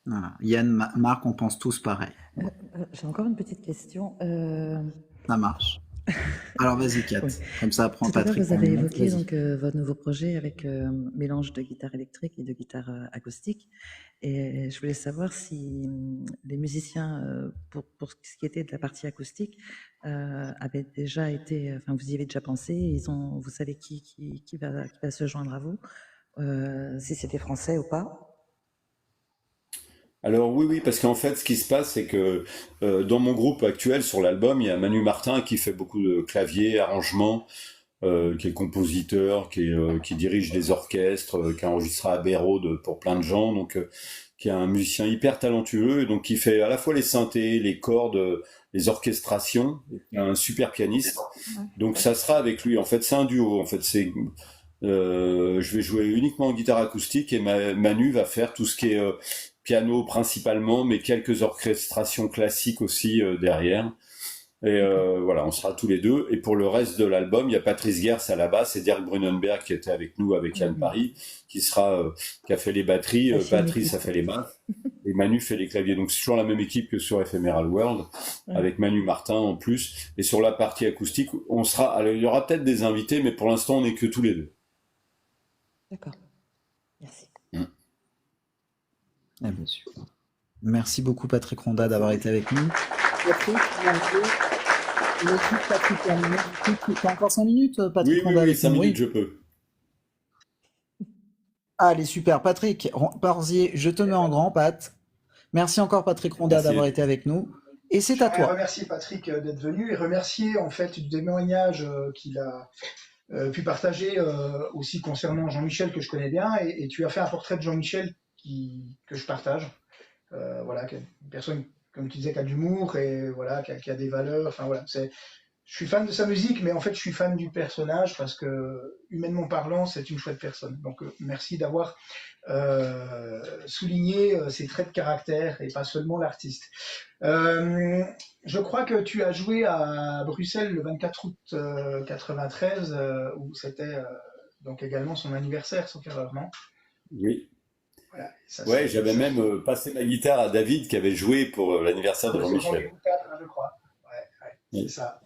Voilà. Yann, Marc, on pense tous pareil. J'ai encore une petite question. Ça marche. Alors vas-y, Kat. Oui. Comme ça, prends Tout à l'heure, Patrick vous pour avez le moment. évoqué Vas-y. donc, votre nouveau projet avec mélange de guitare électrique et de guitare acoustique. Et je voulais savoir si les musiciens, pour ce qui était de la partie acoustique, avaient déjà été, enfin, vous y avez déjà pensé, vous savez qui va se joindre à vous, si c'était français ou pas. Alors oui, parce qu'en fait, ce qui se passe, c'est que dans mon groupe actuel sur l'album, il y a Manu Martin qui fait beaucoup de clavier, arrangements, qui est compositeur, qui dirige des orchestres, qui a enregistré à Abbey Road pour plein de gens, donc qui est un musicien hyper talentueux, et donc qui fait à la fois les synthés, les cordes, les orchestrations, un super pianiste. Donc ça sera avec lui. En fait, c'est un duo. En fait, je vais jouer uniquement en guitare acoustique et Manu va faire tout ce qui est piano principalement, mais quelques orchestrations classiques aussi derrière. Et voilà, on sera tous les deux. Et pour le reste de l'album, il y a Patrice Gers à la basse et Dirk Brunenberg qui était avec nous avec Yann Paris, qui a fait les batteries. Patrice a fait les basses et Manu fait les claviers. Donc c'est toujours la même équipe que sur Ephemeral World, avec Manu Martin en plus. Et sur la partie acoustique, alors, il y aura peut-être des invités, mais pour l'instant, on n'est que tous les deux. D'accord. Merci. Eh bien, super. Merci beaucoup, Patrick Ronda, d'avoir été avec nous. Patrick, tu as encore 5 minutes, Patrick Ronda, avec 5 nous, minutes, oui. je peux. Allez, super. Patrick Parzier, je te mets en grand, Pat. Merci encore, Patrick Ronda, Merci. d'avoir été avec nous. Et c'est à toi. Remercier Patrick d'être venu et remercier en fait du témoignage qu'il a pu partager aussi concernant Jean-Michel que je connais bien et tu as fait un portrait de Jean-Michel que je partage. Voilà, une personne comme tu disais qui a de l'humour et voilà qui a des valeurs. Enfin voilà, Je suis fan de sa musique, mais en fait, je suis fan du personnage parce que, humainement parlant, c'est une chouette personne. Donc, merci d'avoir souligné ses traits de caractère et pas seulement l'artiste. Je crois que tu as joué à Bruxelles le 24 août 93, où c'était donc également son anniversaire, sauf erreur, non? Oui. Voilà, ça, Ouais, j'avais même passé ma guitare à David qui avait joué pour l'anniversaire de c'est Jean-Michel. je crois. Ouais, c'est Oui. ça.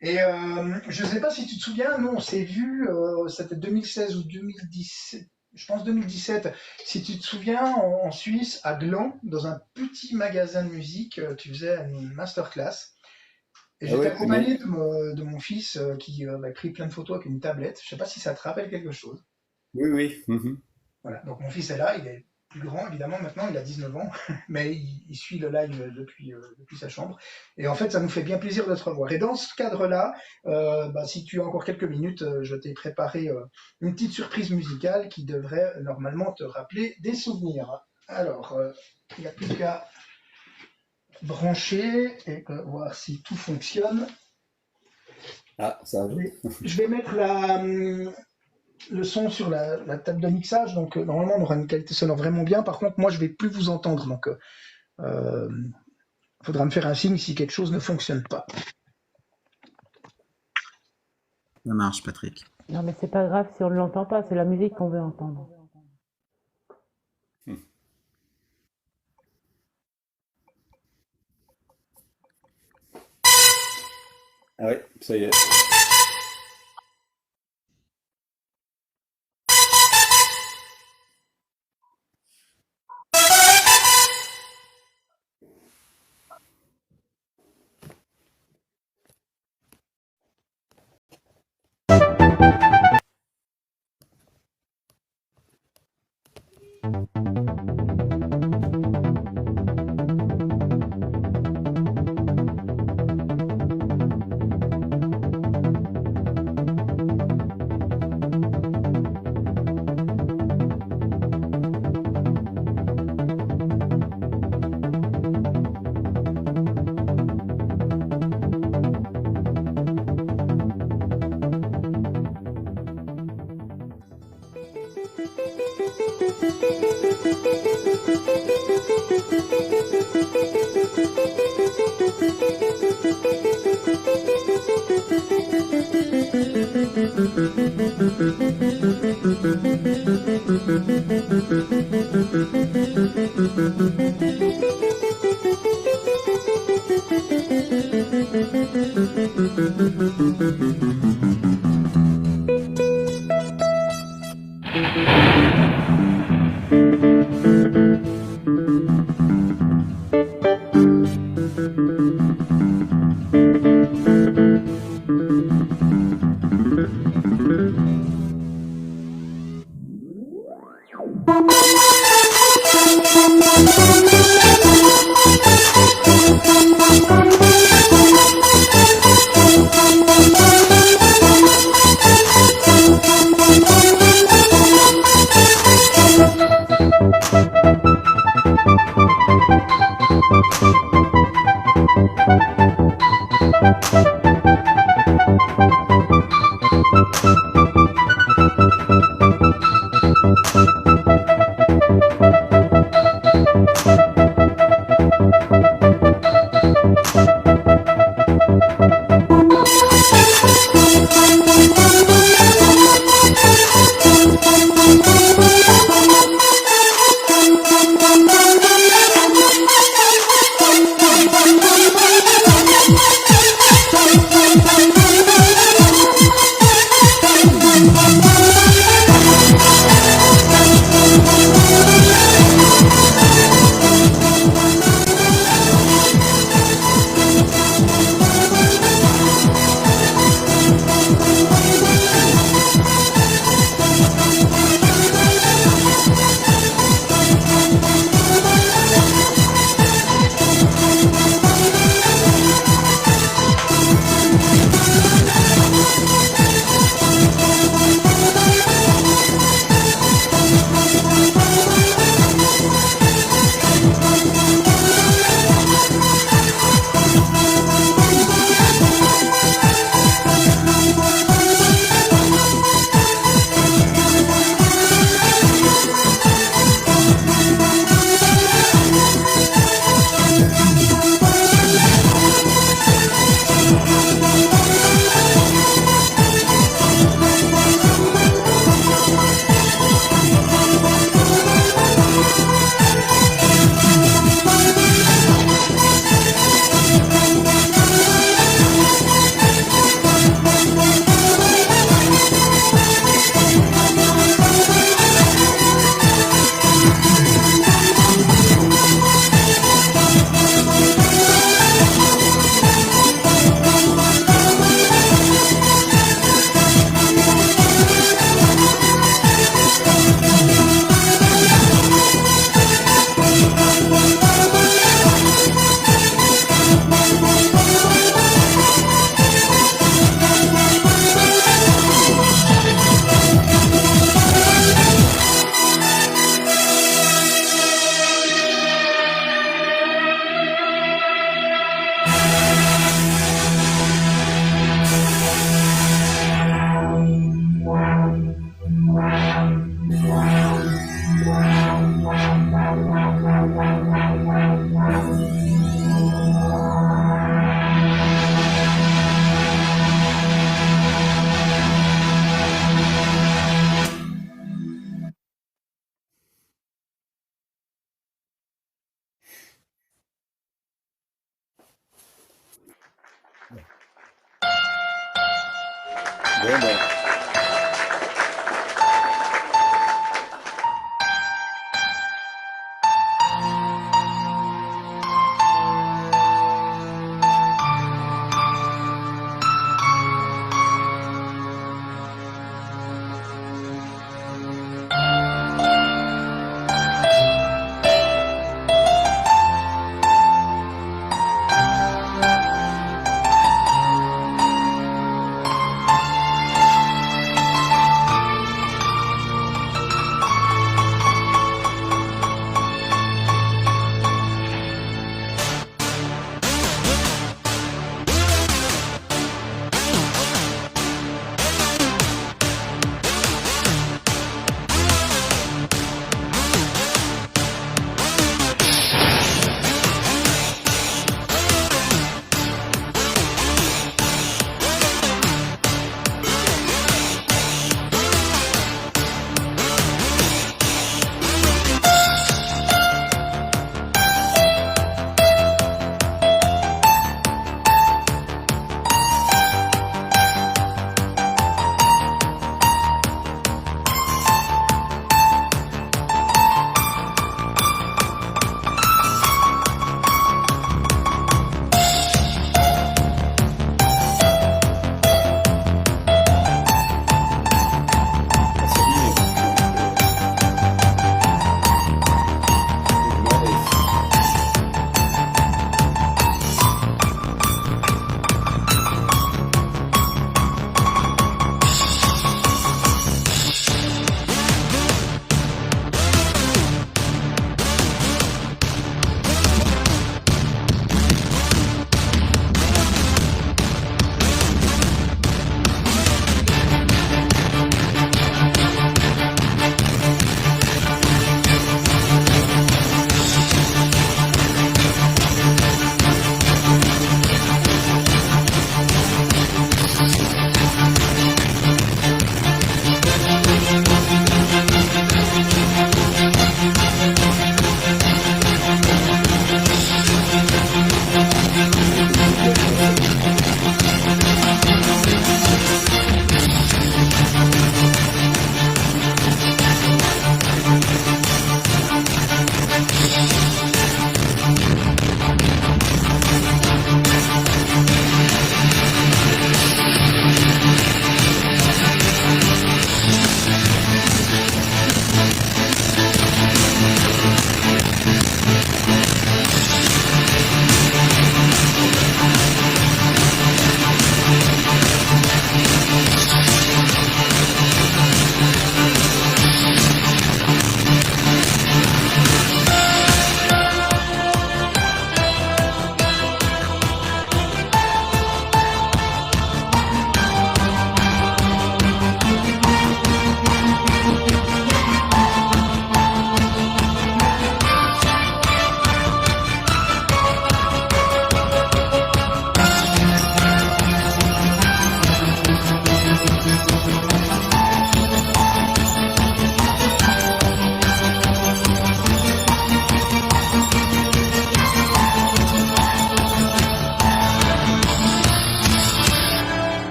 Et je ne sais pas si tu te souviens, nous on s'est vu, c'était 2016 ou 2017, je pense 2017, si tu te souviens, en Suisse, à Gland, dans un petit magasin de musique, tu faisais une masterclass. Et Ah j'étais ouais, mais accompagné de mon fils qui m'a pris plein de photos avec une tablette. Je ne sais pas si ça te rappelle quelque chose. oui, oui. Mhm. Voilà, donc mon fils est là, il est plus grand évidemment maintenant, il a 19 ans, mais il suit le live depuis sa chambre. Et en fait, ça nous fait bien plaisir de te revoir. Et dans ce cadre-là, si tu as encore quelques minutes, je t'ai préparé une petite surprise musicale qui devrait normalement te rappeler des souvenirs. Alors, il n'y a plus qu'à brancher et voir si tout fonctionne. Ah, ça arrive. Je vais mettre le son sur la table de mixage, donc normalement on aura une qualité sonore vraiment bien. Par contre, moi je vais plus vous entendre, donc faudra me faire un signe si quelque chose ne fonctionne pas. Ça marche, Patrick. Non, mais c'est pas grave si on ne l'entend pas, c'est la musique qu'on veut entendre. Ah ouais, ça y est.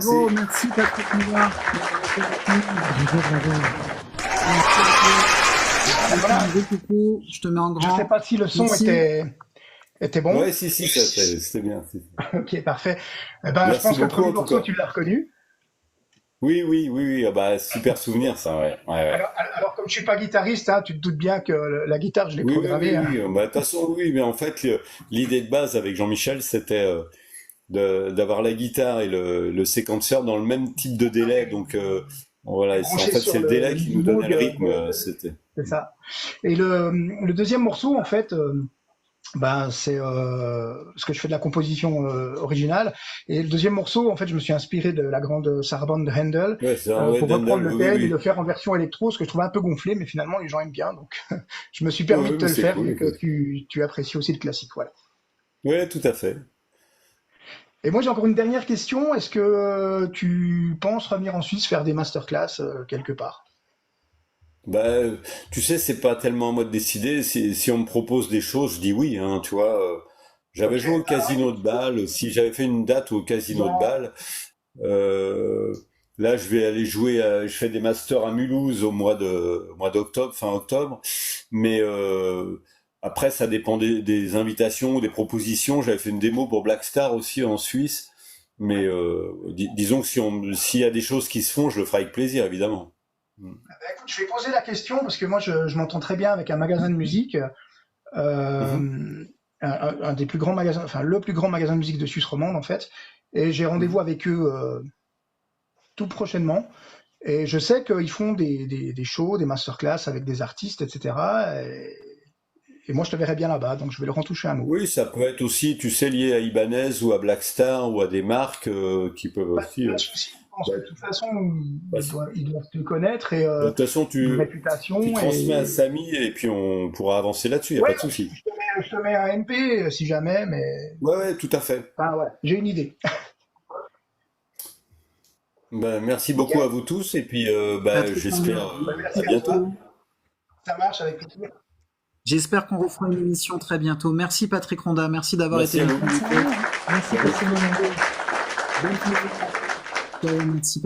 Bravo, merci Patrick Moulin. Voilà. Coucou, je te mets en Je grand. sais pas si le son Merci. était bon. Ouais, si, c'était bien. Ok, parfait. Eh ben, je Merci pense que le beaucoup, premier en tout morceau, cas. tu l'as reconnu. Oui. Ah bah, super souvenir, ça, ouais. Alors, comme je suis pas guitariste, hein, tu te doutes bien que la guitare, je l'ai programmée. Hein. Bah, de toute façon, oui, mais en fait, l'idée de base avec Jean-Michel, c'était d'avoir la guitare et le séquenceur dans le même type de délai. Donc, voilà, Branché en fait, sur c'est le délai qui nous donnait le Moog, rythme. C'était. c'est ça. Et le deuxième morceau, en fait, c'est parce que je fais de la composition originale. Et le deuxième morceau, en fait, je me suis inspiré de la grande sarabande de Handel Ouais, c'est un pour reprendre le thème et oui. le faire en version électro, ce que je trouvais un peu gonflé, mais finalement, les gens aiment bien. Donc, je me suis Ouais, permis de ouais, te mais le c'est faire, cool. vu que tu apprécies aussi le classique. Voilà. Ouais, tout à fait. Et moi, j'ai encore une dernière question. Est-ce que tu penses revenir en Suisse faire des masterclass quelque part? Bah, tu sais, c'est pas tellement à moi de décider. Si on me propose des choses, je dis oui, hein, tu vois. J'avais Ok. joué au casino de Bâle. Si j'avais fait une date au casino de Bâle, euh, là, je vais aller jouer. Je fais des masters à Mulhouse au mois d'octobre, fin octobre. Mais après, ça dépend des invitations, des propositions. J'avais fait une démo pour Black Star aussi en Suisse. Mais disons que s'il y a des choses qui se font, je le ferai avec plaisir, évidemment. Écoute, je vais poser la question parce que moi, je m'entends très bien avec un magasin de musique. Mhm. Un des plus grands magasins, enfin le plus grand magasin de musique de Suisse romande en fait. Et j'ai rendez-vous avec eux tout prochainement. Et je sais qu'ils font des shows, des masterclass avec des artistes, etc. Et moi, je te verrai bien là-bas, donc je vais leur en toucher un mot. Oui, ça peut être aussi, tu sais, lié à Ibanez ou à Blackstar ou à des marques qui peuvent aussi. Pas de souci. Je pense Bah, que de toute façon, bah, ils doivent te connaître et de toute façon, une tu réputation. transmets à Et Samy et puis on pourra avancer là-dessus, il n'y a ouais, pas de souci. je te mets un MP si jamais, mais Ouais, tout à fait. ah ouais, j'ai une idée. Ben, merci beaucoup à Nickel. vous tous et puis Patrick j'espère Moulin, Merci à à bientôt. toi. Ça marche avec plaisir. j'espère qu'on refera une émission très bientôt. Merci Patrick Ronda, merci d'avoir Merci été à là. vous. Merci à vous. Merci pour ce moment. Bonne soirée. Merci.